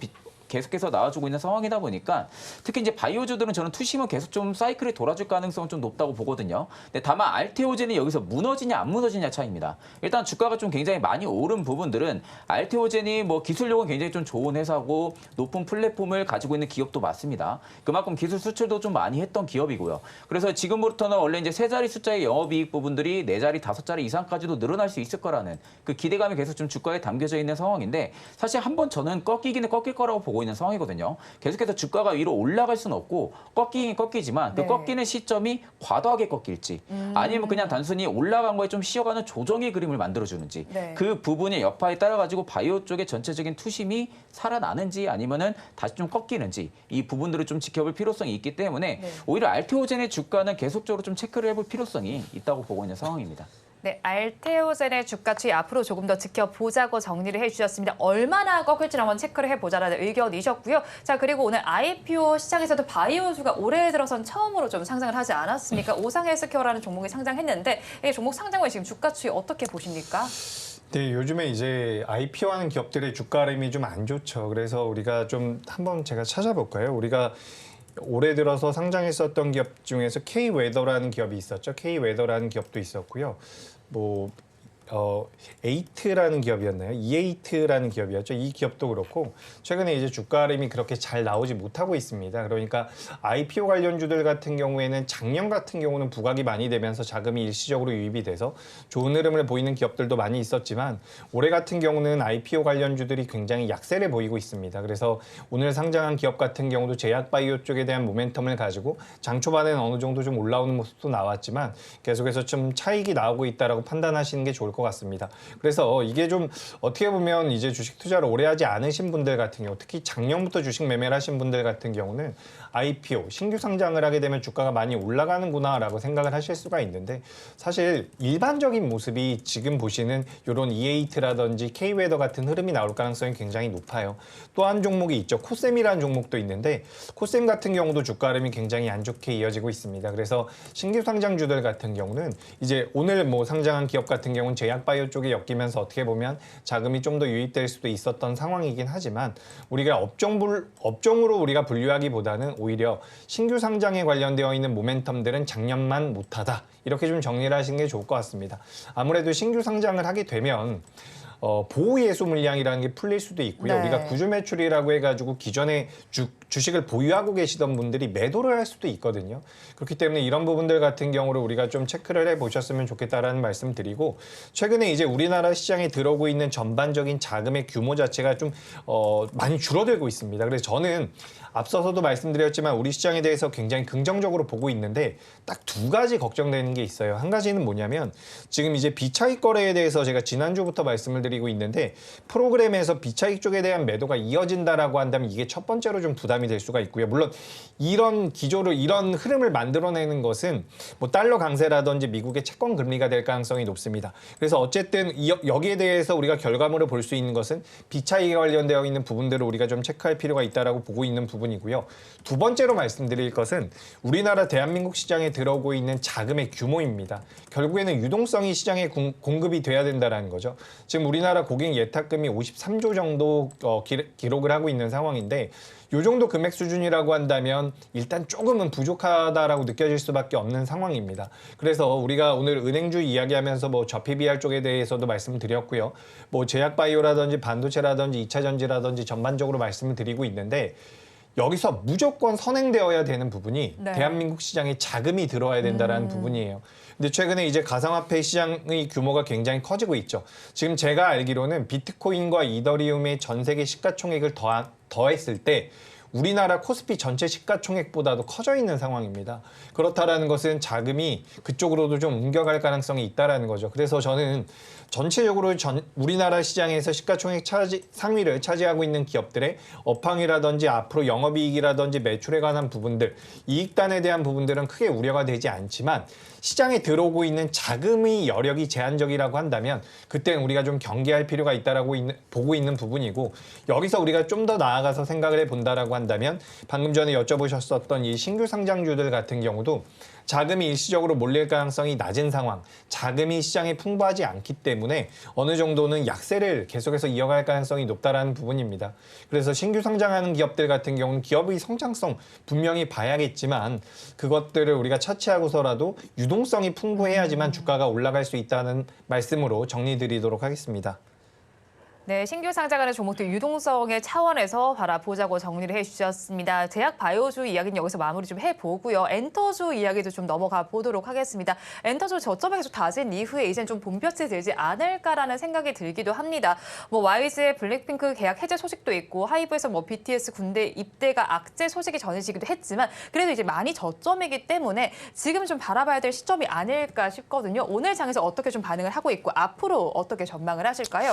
계속해서 나와주고 있는 상황이다 보니까 특히 이제 바이오주들은 저는 투심은 계속 좀 사이클이 돌아줄 가능성은 좀 높다고 보거든요. 근데 다만 알테오젠이 여기서 무너지냐 안 무너지냐 차이입니다. 일단 주가가 좀 굉장히 많이 오른 부분들은 알테오젠이 뭐 기술력은 굉장히 좀 좋은 회사고 높은 플랫폼을 가지고 있는 기업도 맞습니다. 그만큼 기술 수출도 좀 많이 했던 기업이고요. 그래서 지금부터는 원래 이제 세 자리 숫자의 영업이익 부분들이 네 자리, 다섯 자리 이상까지도 늘어날 수 있을 거라는 그 기대감이 계속 좀 주가에 담겨져 있는 상황인데, 사실 한번 저는 꺾이기는 꺾일 거라고 보고 있는 상황이거든요. 계속해서 주가가 위로 올라갈 수는 없고 꺾이긴 꺾이지만 그 꺾이는 시점이 과도하게 꺾일지 아니면 그냥 단순히 올라간 거에 좀 쉬어가는 조정의 그림을 만들어주는지 그 부분의 여파에 따라 가지고 바이오 쪽의 전체적인 투심이 살아나는지 아니면은 다시 좀 꺾이는지 이 부분들을 좀 지켜볼 필요성이 있기 때문에 오히려 알테오젠의 주가는 계속적으로 좀 체크를 해볼 필요성이 있다고 보고 있는 상황입니다. 네, 알테오젠의 주가 추이 앞으로 조금 더 지켜보자고 정리를 해주셨습니다. 얼마나 꺾일지 한번 체크를 해보자라는 의견이셨고요. 자, 그리고 오늘 IPO 시장에서도 바이오주가 올해 들어선 처음으로 좀 상장을 하지 않았습니까? 오상헬스케어라는 종목이 상장했는데 이 종목 상장 후에 지금 주가 추이 어떻게 보십니까? 네, 요즘에 이제 IPO하는 기업들의 주가 흐름이 좀 안 좋죠. 그래서 우리가 좀 한번 제가 찾아볼까요? 우리가 올해 들어서 상장했었던 기업 중에서 K-웨더라는 기업이 있었죠. K-웨더라는 기업도 있었고요. 뭐 에이트라는 기업이었나요? 이에이트라는 기업이었죠. 이 기업도 그렇고 최근에 이제 주가 흐름이 그렇게 잘 나오지 못하고 있습니다. 그러니까 IPO 관련주들 같은 경우에는 작년 같은 경우는 부각이 많이 되면서 자금이 일시적으로 유입이 돼서 좋은 흐름을 보이는 기업들도 많이 있었지만 올해 같은 경우는 IPO 관련주들이 굉장히 약세를 보이고 있습니다. 그래서 오늘 상장한 기업 같은 경우도 제약바이오 쪽에 대한 모멘텀을 가지고 장 초반에는 어느 정도 좀 올라오는 모습도 나왔지만 계속해서 좀 차익이 나오고 있다라고 판단하시는 게 좋을 것 같습니다. 그래서 이게 좀 어떻게 보면 이제 주식 투자를 오래 하지 않으신 분들 같은 경우, 특히 작년부터 주식 매매를 하신 분들 같은 경우는 IPO, 신규 상장을 하게 되면 주가가 많이 올라가는구나라고 생각을 하실 수가 있는데 사실 일반적인 모습이 지금 보시는 이런 이에이트라든지 K웨더 같은 흐름이 나올 가능성이 굉장히 높아요. 또 한 종목이 있죠. 코셈이라는 종목도 있는데 코셈 같은 경우도 주가 흐름이 굉장히 안 좋게 이어지고 있습니다. 그래서 신규 상장주들 같은 경우는 이제 오늘 뭐 상장한 기업 같은 경우는 제약바이오 쪽에 엮이면서 어떻게 보면 자금이 좀 더 유입될 수도 있었던 상황이긴 하지만 우리가 업종으로 우리가 분류하기보다는 오히려 신규 상장에 관련되어 있는 모멘텀들은 작년만 못하다. 이렇게 좀 정리를 하시는 게 좋을 것 같습니다. 아무래도 신규 상장을 하게 되면 보호예수 물량이라는 게 풀릴 수도 있고요. 네. 우리가 구주 매출이라고 해가지고 기존에 주식을 보유하고 계시던 분들이 매도를 할 수도 있거든요. 그렇기 때문에 이런 부분들 같은 경우를 우리가 좀 체크를 해보셨으면 좋겠다라는 말씀 드리고 최근에 이제 우리나라 시장에 들어오고 있는 전반적인 자금의 규모 자체가 좀 많이 줄어들고 있습니다. 그래서 저는 앞서서도 말씀드렸지만 우리 시장에 대해서 굉장히 긍정적으로 보고 있는데 딱 두 가지 걱정되는 게 있어요. 한 가지는 뭐냐면 지금 이제 비차익 거래에 대해서 제가 지난주부터 말씀을 드리고 있는데 프로그램에서 비차익 쪽에 대한 매도가 이어진다라고 한다면 이게 첫 번째로 좀 부담이 될 수가 있고요. 물론 이런 기조를 이런 흐름을 만들어내는 것은 뭐 달러 강세라든지 미국의 채권 금리가 될 가능성이 높습니다. 그래서 어쨌든 여기에 대해서 우리가 결과물을 볼 수 있는 것은 비차익에 관련되어 있는 부분들을 우리가 좀 체크할 필요가 있다라고 보고 있는 부분이고요. 두 번째로 말씀드릴 것은 우리나라 대한민국 시장에 들어오고 있는 자금의 규모입니다. 결국에는 유동성이 시장에 공급이 돼야 된다는 거죠. 지금 우리나라 고객 예탁금이 53조 정도 기록을 하고 있는 상황인데 이 정도 금액 수준이라고 한다면 일단 조금은 부족하다라고 느껴질 수밖에 없는 상황입니다. 그래서 우리가 오늘 은행주 이야기하면서 뭐 저PBR 쪽에 대해서도 말씀드렸고요. 뭐 제약바이오라든지 반도체라든지 2차 전지라든지 전반적으로 말씀을 드리고 있는데 여기서 무조건 선행되어야 되는 부분이 대한민국 시장에 자금이 들어와야 된다는 부분이에요. 근데 최근에 이제 가상화폐 시장의 규모가 굉장히 커지고 있죠. 지금 제가 알기로는 비트코인과 이더리움의 전 세계 시가총액을 더했을 때 우리나라 코스피 전체 시가총액보다도 커져 있는 상황입니다. 그렇다라는 것은 자금이 그쪽으로도 좀 옮겨갈 가능성이 있다라는 거죠. 그래서 저는 전체적으로 우리나라 시장에서 시가총액 상위를 차지하고 있는 기업들의 업황이라든지 앞으로 영업이익이라든지 매출에 관한 부분들, 이익단에 대한 부분들은 크게 우려가 되지 않지만 시장에 들어오고 있는 자금의 여력이 제한적이라고 한다면 그때는 우리가 좀 경계할 필요가 있다라고 보고 있는 부분이고, 여기서 우리가 좀 더 나아가서 생각을 해본다라고 한다면 방금 전에 여쭤보셨었던 이 신규 상장주들 같은 경우도 자금이 일시적으로 몰릴 가능성이 낮은 상황, 자금이 시장에 풍부하지 않기 때문에 어느 정도는 약세를 계속해서 이어갈 가능성이 높다라는 부분입니다. 그래서 신규 상장하는 기업들 같은 경우는 기업의 성장성 분명히 봐야겠지만 그것들을 우리가 차치하고서라도 유동성이 풍부해야지만 주가가 올라갈 수 있다는 말씀으로 정리드리도록 하겠습니다. 네, 신규 상장하는 종목들 유동성의 차원에서 바라보자고 정리를 해주셨습니다. 제약 바이오주 이야기는 여기서 마무리 좀 해보고요. 엔터주 이야기도 좀 넘어가 보도록 하겠습니다. 엔터주 저점에 계속 다진 이후에 이제는 좀 본볕이 들지 않을까라는 생각이 들기도 합니다. 뭐 YG의 블랙핑크 계약 해제 소식도 있고 하이브에서 뭐 BTS 군대 입대가 악재 소식이 전해지기도 했지만 그래도 이제 많이 저점이기 때문에 지금 좀 바라봐야 될 시점이 아닐까 싶거든요. 오늘 장에서 어떻게 좀 반응을 하고 있고 앞으로 어떻게 전망을 하실까요?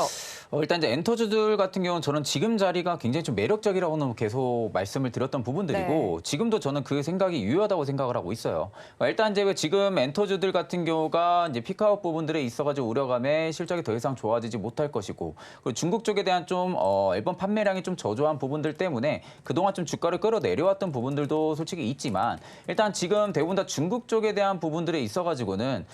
일단 이제 엔터주들 같은 경우는 저는 지금 자리가 굉장히 좀 매력적이라고는 계속 말씀을 드렸던 부분들이고 네. 지금도 저는 그 생각이 유효하다고 생각을 하고 있어요. 일단 이제 지금 엔터주들 같은 경우가 이제 피크아웃 부분들에 있어가지고 우려감에 실적이 더 이상 좋아지지 못할 것이고, 그리고 중국 쪽에 대한 좀 앨범 판매량이 좀 저조한 부분들 때문에 그동안 좀 주가를 끌어내려왔던 부분들도 솔직히 있지만 일단 지금 대부분 다 중국 쪽에 대한 부분들에 있어가지고는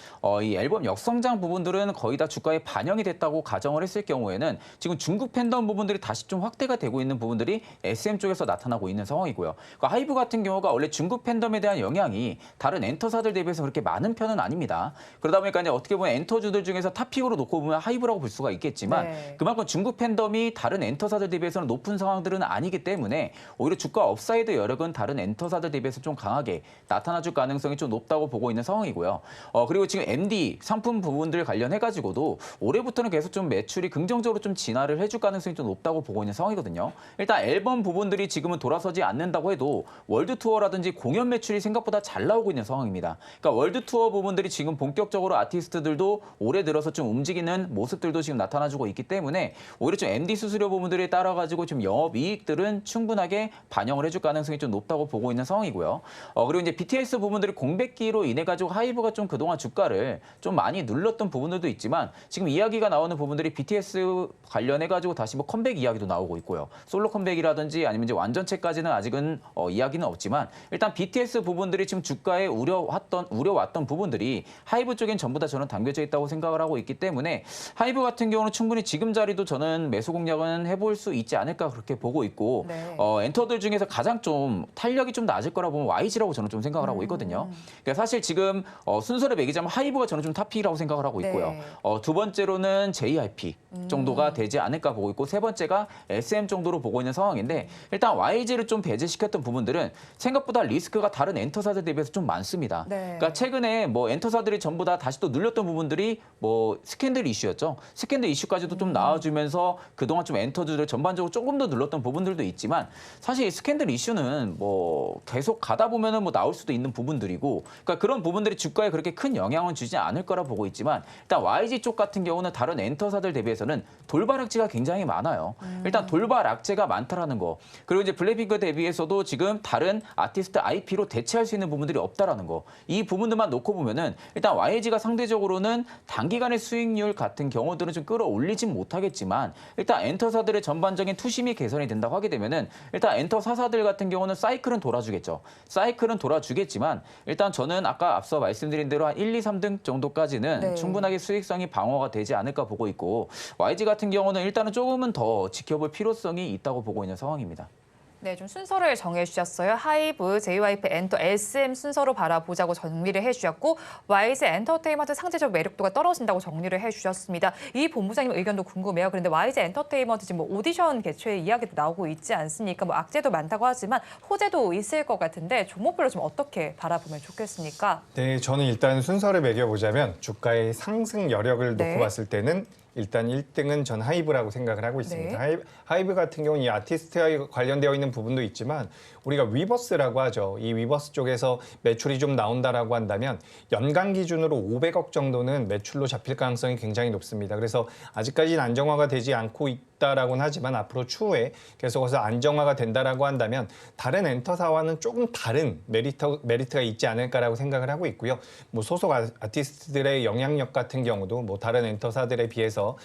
이 앨범 역성장 부분들은 거의 다 주가에 반영이 됐다고 가정을 했을 경우에는 지금 중국 팬덤 부분들이 다시 좀 확대가 되고 있는 부분들이 SM 쪽에서 나타나고 있는 상황이고요. 그러니까 하이브 같은 경우가 원래 중국 팬덤에 대한 영향이 다른 엔터사들 대비해서 그렇게 많은 편은 아닙니다. 그러다 보니까 이제 어떻게 보면 엔터주들 중에서 탑픽으로 놓고 보면 하이브라고 볼 수가 있겠지만 네. 그만큼 중국 팬덤이 다른 엔터사들 대비해서는 높은 상황들은 아니기 때문에 오히려 주가 업사이드 여력은 다른 엔터사들 대비해서 좀 강하게 나타나줄 가능성이 좀 높다고 보고 있는 상황이고요. 그리고 지금 MD 상품 부분들 관련해가지고도 올해부터는 계속 좀 매출이 긍정적으로 좀 진화를 해줄 가능성이 좀 높다고 보고 있는 상황이거든요. 일단 앨범 부분들이 지금은 돌아서지 않는다고 해도 월드 투어라든지 공연 매출이 생각보다 잘 나오고 있는 상황입니다. 그러니까 월드 투어 부분들이 지금 본격적으로 아티스트들도 올해 들어서 좀 움직이는 모습들도 지금 나타나주고 있기 때문에 오히려 좀 MD 수수료 부분들에 따라 가지고 좀 영업 이익들은 충분하게 반영을 해줄 가능성이 좀 높다고 보고 있는 상황이고요. 그리고 이제 BTS 부분들이 공백기로 인해 가지고 하이브가 좀 그동안 주가를 좀 많이 눌렀던 부분들도 있지만 지금 이야기가 나오는 부분들이 BTS 관련해가지고 다시 뭐 컴백 이야기도 나오고 있고요. 솔로 컴백이라든지 아니면 이제 완전체까지는 아직은 이야기는 없지만 일단 BTS 부분들이 지금 주가에 우려왔던 부분들이 하이브 쪽엔 전부 다 저는 담겨져 있다고 생각을 하고 있기 때문에 하이브 같은 경우는 충분히 지금 자리도 저는 매수 공략은 해볼 수 있지 않을까 그렇게 보고 있고 네. 엔터들 중에서 가장 좀 탄력이 좀 낮을 거라 보면 YG라고 저는 좀 생각을 하고 있거든요. 그러니까 사실 지금 순서를 매기자면 하이브가 저는 좀 탑픽이라고 생각을 하고 있고요. 네. 두 번째로는 JYP 정도가 되지 않을까 보고 있고 세 번째가 SM 정도로 보고 있는 상황인데 일단 YG를 좀 배제시켰던 부분들은 생각보다 리스크가 다른 엔터사들 대비해서 좀 많습니다. 네. 그러니까 최근에 뭐 엔터사들이 전부 다 다시 또 눌렸던 부분들이 뭐 스캔들 이슈였죠. 스캔들 이슈까지도 좀 나와주면서 그동안 좀 엔터들을 전반적으로 조금 더 눌렀던 부분들도 있지만 사실 이 스캔들 이슈는 뭐 계속 가다 보면은 뭐 나올 수도 있는 부분들이고 그러니까 그런 부분들이 주가에 그렇게 큰 영향은 주지 않을 거라 보고 있지만 일단 YG 쪽 같은 경우는 다른 엔터사들 대비해서는 돌발 악재가 굉장히 많아요. 일단 돌발 악재가 많다라는 거. 그리고 이제 블랙핑크 대비해서도 지금 다른 아티스트 IP로 대체할 수 있는 부분들이 없다라는 거. 이 부분들만 놓고 보면은 일단 YG가 상대적으로는 단기간의 수익률 같은 경우들은 좀 끌어올리진 못하겠지만 일단 엔터사들의 전반적인 투심이 개선이 된다고 하게 되면은 일단 엔터사사들 같은 경우는 사이클은 돌아주겠죠. 사이클은 돌아주겠지만 일단 저는 아까 앞서 말씀드린 대로 한 1, 2, 3등 정도까지는 네. 충분하게 수익성이 방어가 되지 않을까 보고 있고 YG 같은 경우는 일단은 조금은 더 지켜볼 필요성이 있다고 보고 있는 상황입니다. 네, 좀 순서를 정해주셨어요. 하이브, JYP, 엔터, SM 순서로 바라보자고 정리를 해주셨고 YG 엔터테인먼트 상대적 매력도가 떨어진다고 정리를 해주셨습니다. 이 본부장님 의견도 궁금해요. 그런데 YG 엔터테인먼트 지금 뭐 오디션 개최 이야기도 나오고 있지 않습니까? 뭐 악재도 많다고 하지만 호재도 있을 것 같은데 종목별로 좀 어떻게 바라보면 좋겠습니까? 네, 저는 일단 순서를 매겨보자면 주가의 상승 여력을 놓고 네. 봤을 때는 일단 1등은 전 하이브라고 생각을 하고 있습니다. 하이브 같은 경우는 이 아티스트와 관련되어 있는 부분도 있지만 우리가 위버스라고 하죠. 이 위버스 쪽에서 매출이 좀 나온다라고 한다면 연간 기준으로 500억 정도는 매출로 잡힐 가능성이 굉장히 높습니다. 그래서 아직까지는 안정화가 되지 않고 있다라고는 하지만 앞으로 추후에 계속해서 안정화가 된다라고 한다면 다른 엔터사와는 조금 다른 메리트가 있지 않을까라고 생각을 하고 있고요. 뭐 소속 아티스트들의 영향력 같은 경우도 뭐 다른 엔터사들에 비해서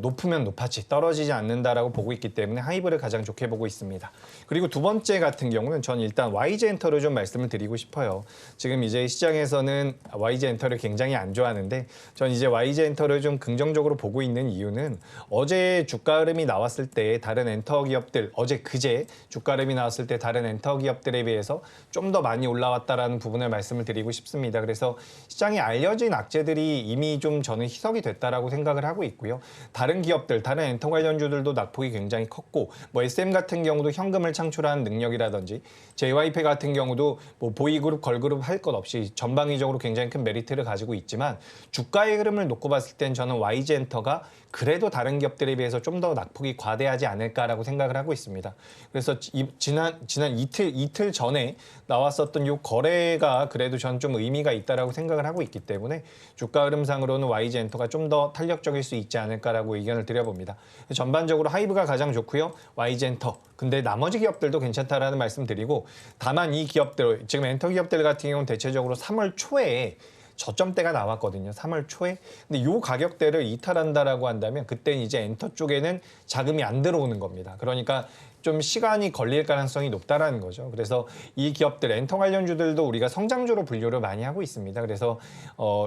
높으면 높았지 떨어지지 않는다라고 보고 있기 때문에 하이브를 가장 좋게 보고 있습니다. 그리고 두 번째 같은 경우는 전 일단 YG엔터를 좀 말씀을 드리고 싶어요. 지금 이제 시장에서는 YG엔터를 굉장히 안 좋아하는데 전 이제 YG엔터를 좀 긍정적으로 보고 있는 이유는 어제 주가 흐름이 나왔을 때 다른 엔터 기업들 그제 주가 흐름이 나왔을 때 다른 엔터 기업들에 비해서 좀 더 많이 올라왔다라는 부분을 말씀을 드리고 싶습니다. 그래서 시장에 알려진 악재들이 이미 좀 저는 희석이 됐다라고 생각을 하고 있고요. 다른 기업들, 다른 엔터 관련주들도 낙폭이 굉장히 컸고 뭐 SM 같은 경우도 현금을 창출하는 능력이라든지 JYP 같은 경우도 뭐 보이그룹, 걸그룹 할 것 없이 전방위적으로 굉장히 큰 메리트를 가지고 있지만 주가의 흐름을 놓고 봤을 땐 저는 YG엔터가 그래도 다른 기업들에 비해서 좀 더 낙폭이 과대하지 않을까라고 생각을 하고 있습니다. 그래서 지난 이틀 전에 나왔었던 이 거래가 그래도 저는 좀 의미가 있다라고 생각을 하고 있기 때문에 주가 흐름상으로는 YG엔터가 좀 더 탄력적일 수 있지 않을까라고 의견을 드려봅니다. 전반적으로 하이브가 가장 좋고요. YG엔터. 근데 나머지 기업들도 괜찮다라는 말씀 드리고 다만 이 기업들, 지금 엔터 기업들 같은 경우는 대체적으로 3월 초에 저점대가 나왔거든요. 3월 초에. 근데 이 가격대를 이탈한다라고 한다면 그때는 이제 엔터 쪽에는 자금이 안 들어오는 겁니다. 그러니까 좀 시간이 걸릴 가능성이 높다라는 거죠. 그래서 이 기업들, 엔터 관련주들도 우리가 성장주로 분류를 많이 하고 있습니다. 그래서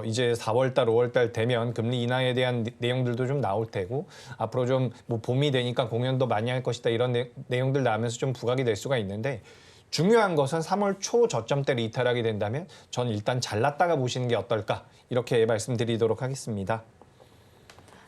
이제 4월달, 5월달 되면 금리 인하에 대한 내용들도 좀 나올 테고 앞으로 좀 뭐 봄이 되니까 공연도 많이 할 것이다 이런 내용들 나오면서 좀 부각이 될 수가 있는데 중요한 것은 3월 초 저점대를 이탈하게 된다면 저는 일단 잘랐다가 보시는 게 어떨까 이렇게 말씀드리도록 하겠습니다.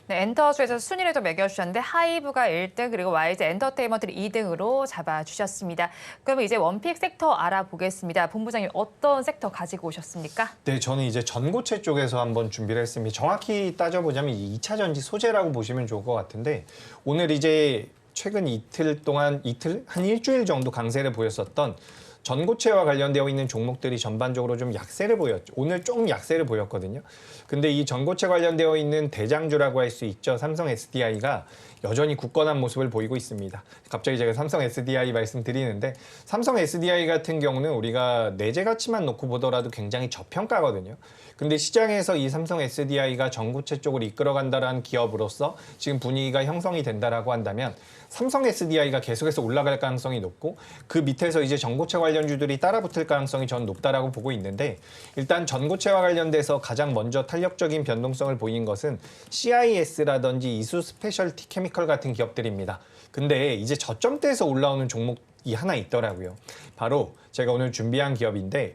네, 엔터주에서 순위를 좀 매겨주셨는데 하이브가 1등 그리고 YG 엔터테인먼트를 2등으로 잡아주셨습니다. 그러면 이제 원픽 섹터 알아보겠습니다. 본부장님 어떤 섹터 가지고 오셨습니까? 네, 저는 이제 전고체 쪽에서 한번 준비를 했습니다. 정확히 따져보자면 이 2차 전지 소재라고 보시면 좋을 것 같은데 오늘 이제 최근 이틀 동안 한 일주일 정도 강세를 보였었던 전고체와 관련되어 있는 종목들이 전반적으로 좀 약세를 보였죠. 오늘 조금 약세를 보였거든요. 근데 이 전고체 관련되어 있는 대장주라고 할 수 있죠. 삼성 SDI가 여전히 굳건한 모습을 보이고 있습니다. 갑자기 제가 삼성 SDI 말씀드리는데 삼성 SDI 같은 경우는 우리가 내재 가치만 놓고 보더라도 굉장히 저평가거든요. 근데 시장에서 이 삼성 SDI가 전고체 쪽을 이끌어간다라는 기업으로서 지금 분위기가 형성이 된다라고 한다면 삼성 SDI가 계속해서 올라갈 가능성이 높고 그 밑에서 이제 전고체 관련주들이 따라붙을 가능성이 전 높다라고 보고 있는데 일단 전고체와 관련돼서 가장 먼저 탄력적인 변동성을 보이는 것은 CIS라든지 이수 스페셜티 케미컬 같은 기업들입니다. 근데 이제 저점대에서 올라오는 종목이 하나 있더라고요. 바로 제가 오늘 준비한 기업인데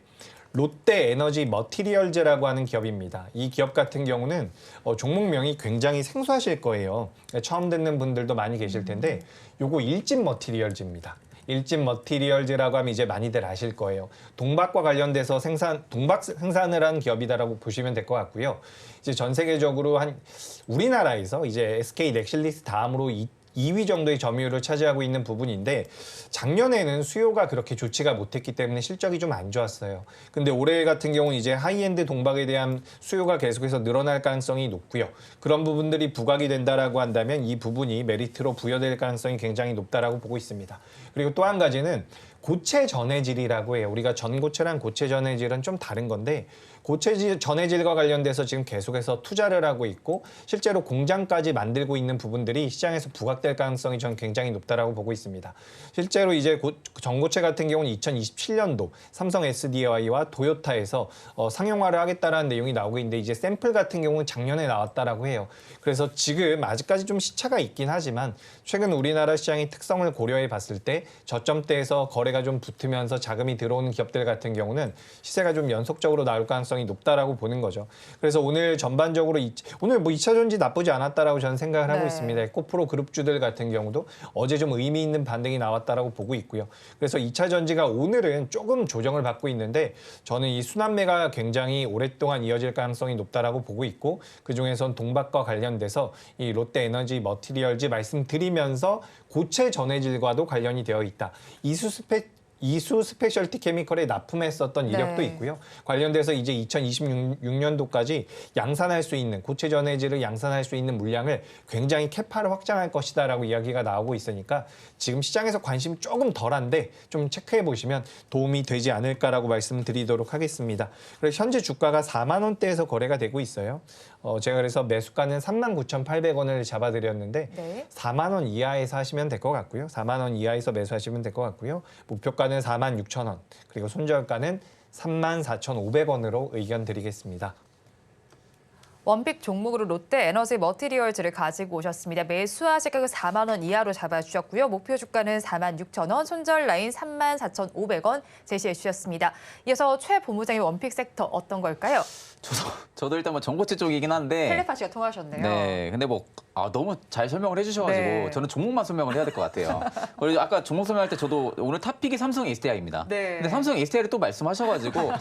롯데 에너지 머티리얼즈라고 하는 기업입니다. 이 기업 같은 경우는 종목명이 굉장히 생소하실 거예요. 처음 듣는 분들도 많이 계실 텐데 요거 일진 머티리얼즈입니다. 일진 머티리얼즈라고 하면 이제 많이들 아실 거예요. 동박과 관련돼서 동박 생산을 한 기업이다라고 보시면 될 것 같고요. 이제 전 세계적으로 우리나라에서 이제 SK 넥실리스 다음으로 2위 정도의 점유율을 차지하고 있는 부분인데 작년에는 수요가 그렇게 좋지가 못했기 때문에 실적이 좀 안 좋았어요. 근데 올해 같은 경우는 이제 하이엔드 동박에 대한 수요가 계속해서 늘어날 가능성이 높고요. 그런 부분들이 부각이 된다라고 한다면 이 부분이 메리트로 부여될 가능성이 굉장히 높다라고 보고 있습니다. 그리고 또 한 가지는 고체 전해질이라고 해요. 우리가 전고체랑 고체 전해질은 좀 다른 건데 고체 전해질과 관련돼서 지금 계속해서 투자를 하고 있고 실제로 공장까지 만들고 있는 부분들이 시장에서 부각될 가능성이 전 굉장히 높다라고 보고 있습니다. 실제로 이제 전고체 같은 경우는 2027년도 삼성 SDI와 도요타에서 상용화를 하겠다라는 내용이 나오고 있는데 이제 샘플 같은 경우는 작년에 나왔다라고 해요. 그래서 지금 아직까지 좀 시차가 있긴 하지만 최근 우리나라 시장의 특성을 고려해 봤을 때 저점대에서 거래가 거래가 좀 붙으면서 자금이 들어오는 기업들 같은 경우는 시세가 좀 연속적으로 나올 가능성이 높다라고 보는 거죠. 그래서 오늘 전반적으로 오늘 뭐 2차 전지 나쁘지 않았다라고 저는 생각을 하고 네. 있습니다. 에코프로 그룹주들 같은 경우도 어제 좀 의미 있는 반등이 나왔다라고 보고 있고요. 그래서 2차 전지가 오늘은 조금 조정을 받고 있는데 저는 이 순환매가 굉장히 오랫동안 이어질 가능성이 높다라고 보고 있고 그중에선 동박과 관련돼서 이 롯데에너지 머티리얼즈 말씀드리면서 고체 전해질과도 관련이 되어 있다. 이수 스페셜티 케미컬에 납품했었던 이력도 네. 있고요. 관련돼서 이제 2026년도까지 양산할 수 있는 고체 전해질을 양산할 수 있는 물량을 굉장히 캐파를 확장할 것이다라고 이야기가 나오고 있으니까 지금 시장에서 관심이 조금 덜한데 좀 체크해 보시면 도움이 되지 않을까라고 말씀드리도록 하겠습니다. 그래서 현재 주가가 4만 원대에서 거래가 되고 있어요. 제가 그래서 매수가는 39,800원을 잡아드렸는데 네. 4만 원 이하에서 하시면 될 것 같고요. 4만 원 이하에서 매수하시면 될 것 같고요. 목표가는 46,000원, 그리고 손절가는 34,500원으로 의견 드리겠습니다. 원픽 종목으로 롯데 에너지 머티리얼즈를 가지고 오셨습니다. 매수하실 가격 4만 원 이하로 잡아주셨고요. 목표 주가는 46,000원, 손절 라인 34,500원 제시해 주셨습니다. 이어서 최 본부장의 원픽 섹터 어떤 걸까요? 저도 일단 뭐 전고체 쪽이긴 한데. 텔레파시가 통하셨네요. 네, 근데 뭐 너무 잘 설명을 해주셔가지고 네. 저는 종목만 설명을 해야 될 것 같아요. 그리고 아까 종목 설명할 때 저도 오늘 탑픽이 삼성 SDI입니다. 네. 근데 삼성 SDI를 또 말씀하셔가지고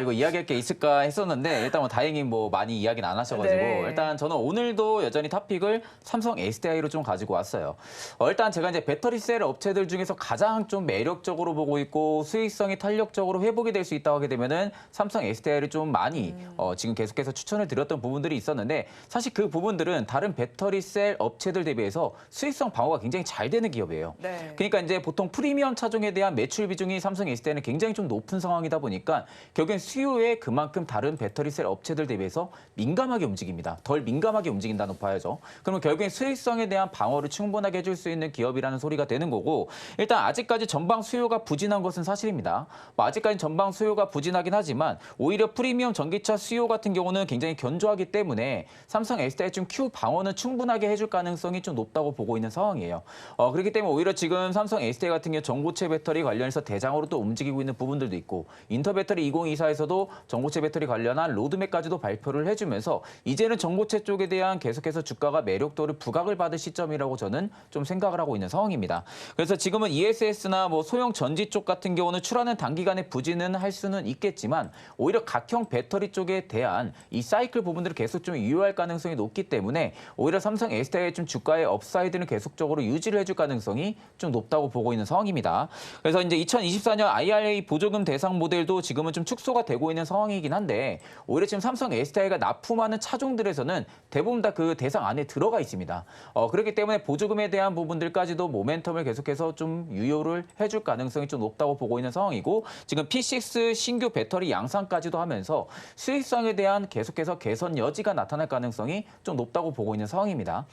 이거 이야기할 게 있을까 했었는데 일단 뭐 다행히 뭐 많이 이야기는 안 하셔가지고 네. 일단 저는 오늘도 여전히 탑픽을 삼성 SDI로 좀 가지고 왔어요. 일단 제가 이제 배터리 셀 업체들 중에서 가장 좀 매력적으로 보고 있고 수익성이 탄력적으로 회복이 될 수 있다고 하게 되면은 삼성 SDI를 좀 많이 지금 계속해서 추천을 드렸던 부분들이 있었는데 사실 그 부분들은 다른 배터리 셀 업체들 대비해서 수익성 방어가 굉장히 잘 되는 기업이에요. 네. 그러니까 이제 보통 프리미엄 차종에 대한 매출 비중이 삼성 SDI는 굉장히 좀 높은 상황이다 보니까 결국엔 수요에 그만큼 다른 배터리 셀 업체들 대비해서 민감하게 움직입니다. 덜 민감하게 움직인다고 봐야죠. 그러면 결국엔 수익성에 대한 방어를 충분하게 해줄 수 있는 기업이라는 소리가 되는 거고 일단 아직까지 전방 수요가 부진한 것은 사실입니다. 뭐 아직까지 전방 수요가 부진하긴 하지만 오히려 프리미엄 전기차 수요 같은 경우는 굉장히 견조하기 때문에 삼성 SDI 좀 Q 방어는 충분하게 해줄 가능성이 좀 높다고 보고 있는 상황이에요. 그렇기 때문에 오히려 지금 삼성 SDI 같은 경우 전고체 배터리 관련해서 대장으로 또 움직이고 있는 부분들도 있고 인터배터리 2024에서도 전고체 배터리 관련한 로드맵까지도 발표를 해주면서 이제는 전고체 쪽에 대한 계속해서 주가가 매력도를 부각을 받을 시점이라고 저는 좀 생각을 하고 있는 상황입니다. 그래서 지금은 ESS나 뭐 소형 전지 쪽 같은 경우는 출하는 단기간에 부진은 할 수는 있겠지만 오히려 각형 배터리 쪽에 대한 이 사이클 부분들을 계속 좀 유효할 가능성이 높기 때문에 오히려 삼성 SDI의 좀 주가의 업사이드는 계속적으로 유지를 해줄 가능성이 좀 높다고 보고 있는 상황입니다. 그래서 이제 2024년 IRA 보조금 대상 모델도 지금은 좀 축소가 되고 있는 상황이긴 한데 오히려 지금 삼성 SDI가 납품하는 차종들에서는 대부분 다 그 대상 안에 들어가 있습니다. 그렇기 때문에 보조금에 대한 부분들까지도 모멘텀을 계속해서 좀 유효를 해줄 가능성이 좀 높다고 보고 있는 상황이고 지금 P6 신규 배터리 양산까지도 하면서 수익성에 대한 계속해서 개선 여지가 나타날 가능성이 좀 높다고 보고 있는 상황입니다.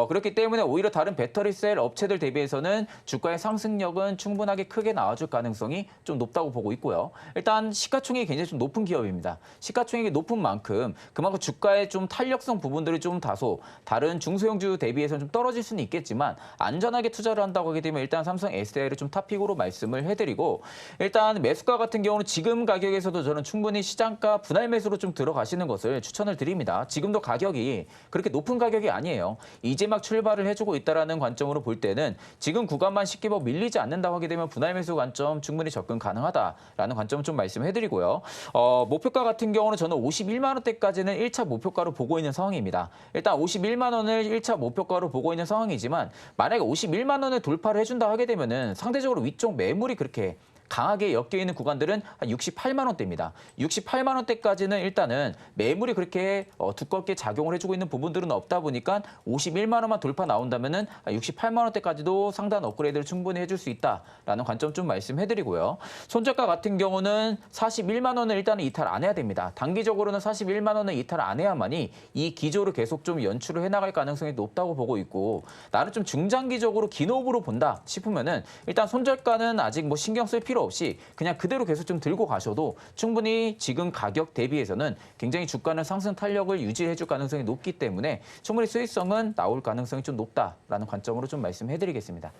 그렇기 때문에 오히려 다른 배터리 셀 업체들 대비해서는 주가의 상승력은 충분하게 크게 나와줄 가능성이 좀 높다고 보고 있고요. 일단 시가총액이 굉장히 좀 높은 기업입니다. 시가총액이 높은 만큼 그만큼 주가의 좀 탄력성 부분들이 좀 다소 다른 중소형주 대비해서는 좀 떨어질 수는 있겠지만 안전하게 투자를 한다고 하게 되면 일단 삼성 SDI를 좀 탑픽으로 말씀을 해드리고 일단 매수가 같은 경우는 지금 가격에서도 저는 충분히 시장가 분할 매수로 좀 들어가시는 것을 추천을 드립니다. 지금도 가격이 그렇게 높은 가격이 아니에요. 이제 막 출발을 해주고 있다는 관점으로 볼 때는 지금 구간만 쉽게 뭐 밀리지 않는다고 하게 되면 분할 매수 관점 충분히 접근 가능하다라는 관점을 좀 말씀해드리고요. 목표가 같은 경우는 저는 51만 원대까지는 1차 목표가로 보고 있는 상황입니다. 일단 51만 원을 1차 목표가로 보고 있는 상황이지만 만약에 51만 원을 돌파를 해준다 하게 되면은 상대적으로 위쪽 매물이 그렇게 강하게 엮여있는 구간들은 한 68만 원대입니다. 68만 원대까지는 일단은 매물이 그렇게 두껍게 작용을 해주고 있는 부분들은 없다 보니까 51만 원만 돌파 나온다면은 68만 원대까지도 상단 업그레이드를 충분히 해줄 수 있다라는 관점 좀 말씀해드리고요. 손절가 같은 경우는 41만 원을 일단은 이탈 안 해야 됩니다. 단기적으로는 41만 원을 이탈 안 해야만이 이 기조를 계속 좀 연출을 해나갈 가능성이 높다고 보고 있고 나는 좀 중장기적으로 긴 호흡으로 본다 싶으면은 일단 손절가는 아직 뭐 신경 쓸 필요 없이 그냥 그대로 계속 좀 들고 가셔도 충분히 지금 가격 대비해서는 굉장히 주가는 상승 탄력을 유지해줄 가능성이 높기 때문에 충분히 수익성은 나올 가능성이 좀 높다라는 관점으로 좀 말씀해드리겠습니다.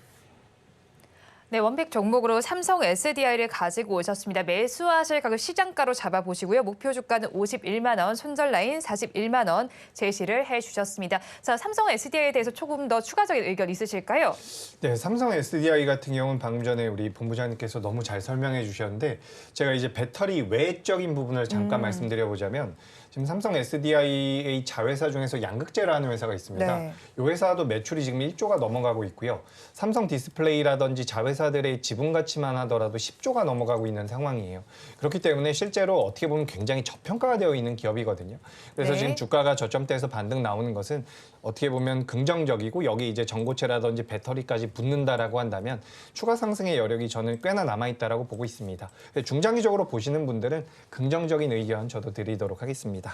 네, 원픽 종목으로 삼성 SDI를 가지고 오셨습니다. 매수하실 가격 시장가로 잡아보시고요. 목표 주가는 51만 원, 손절 라인 41만 원 제시를 해주셨습니다. 자, 삼성 SDI에 대해서 조금 더 추가적인 의견 있으실까요? 네, 삼성 SDI 같은 경우는 방금 전에 우리 본부장님께서 너무 잘 설명해 주셨는데 제가 이제 배터리 외적인 부분을 잠깐 말씀드려보자면 지금 삼성 SDI의 자회사 중에서 양극재라는 회사가 있습니다. 네. 이 회사도 매출이 지금 1조가 넘어가고 있고요. 삼성 디스플레이라든지 자회사들의 지분 가치만 하더라도 10조가 넘어가고 있는 상황이에요. 그렇기 때문에 실제로 어떻게 보면 굉장히 저평가가 되어 있는 기업이거든요. 그래서 네. 지금 주가가 저점대에서 반등 나오는 것은 어떻게 보면 긍정적이고 여기 이제 전고체라든지 배터리까지 붙는다라고 한다면 추가 상승의 여력이 저는 꽤나 남아있다라고 보고 있습니다. 중장기적으로 보시는 분들은 긍정적인 의견 저도 드리도록 하겠습니다.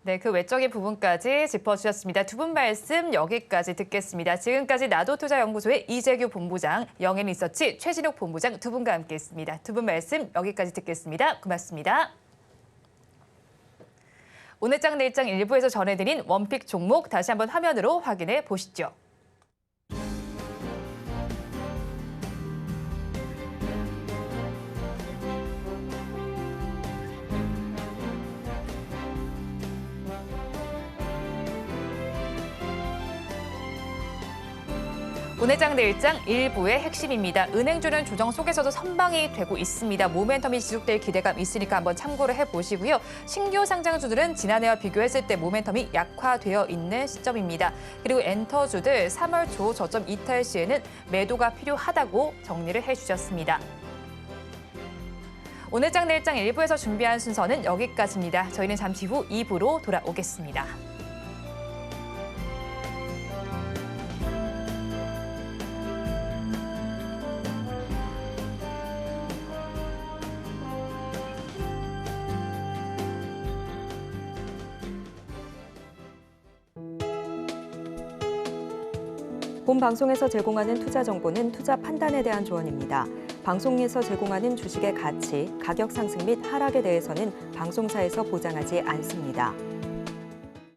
네, 그 외적인 부분까지 짚어주셨습니다. 두 분 말씀 여기까지 듣겠습니다. 지금까지 나도투자연구소의 이재규 본부장, 영앤리서치 최진욱 본부장 두 분과 함께했습니다. 두 분 말씀 여기까지 듣겠습니다. 고맙습니다. 오늘 장 내일장 일부에서 전해드린 원픽 종목 다시 한번 화면으로 확인해 보시죠. 오늘 장 내일장 일부의 핵심입니다. 은행주는 조정 속에서도 선방이 되고 있습니다. 모멘텀이 지속될 기대감 있으니까 한번 참고를 해보시고요. 신규 상장주들은 지난해와 비교했을 때 모멘텀이 약화되어 있는 시점입니다. 그리고 엔터주들 3월 초 저점 이탈 시에는 매도가 필요하다고 정리를 해주셨습니다. 오늘 장 내일장 일부에서 준비한 순서는 여기까지입니다. 저희는 잠시 후 2부로 돌아오겠습니다. 본 방송에서 제공하는 투자 정보는 투자 판단에 대한 조언입니다. 방송에서 제공하는 주식의 가치, 가격 상승 및 하락에 대해서는 방송사에서 보장하지 않습니다.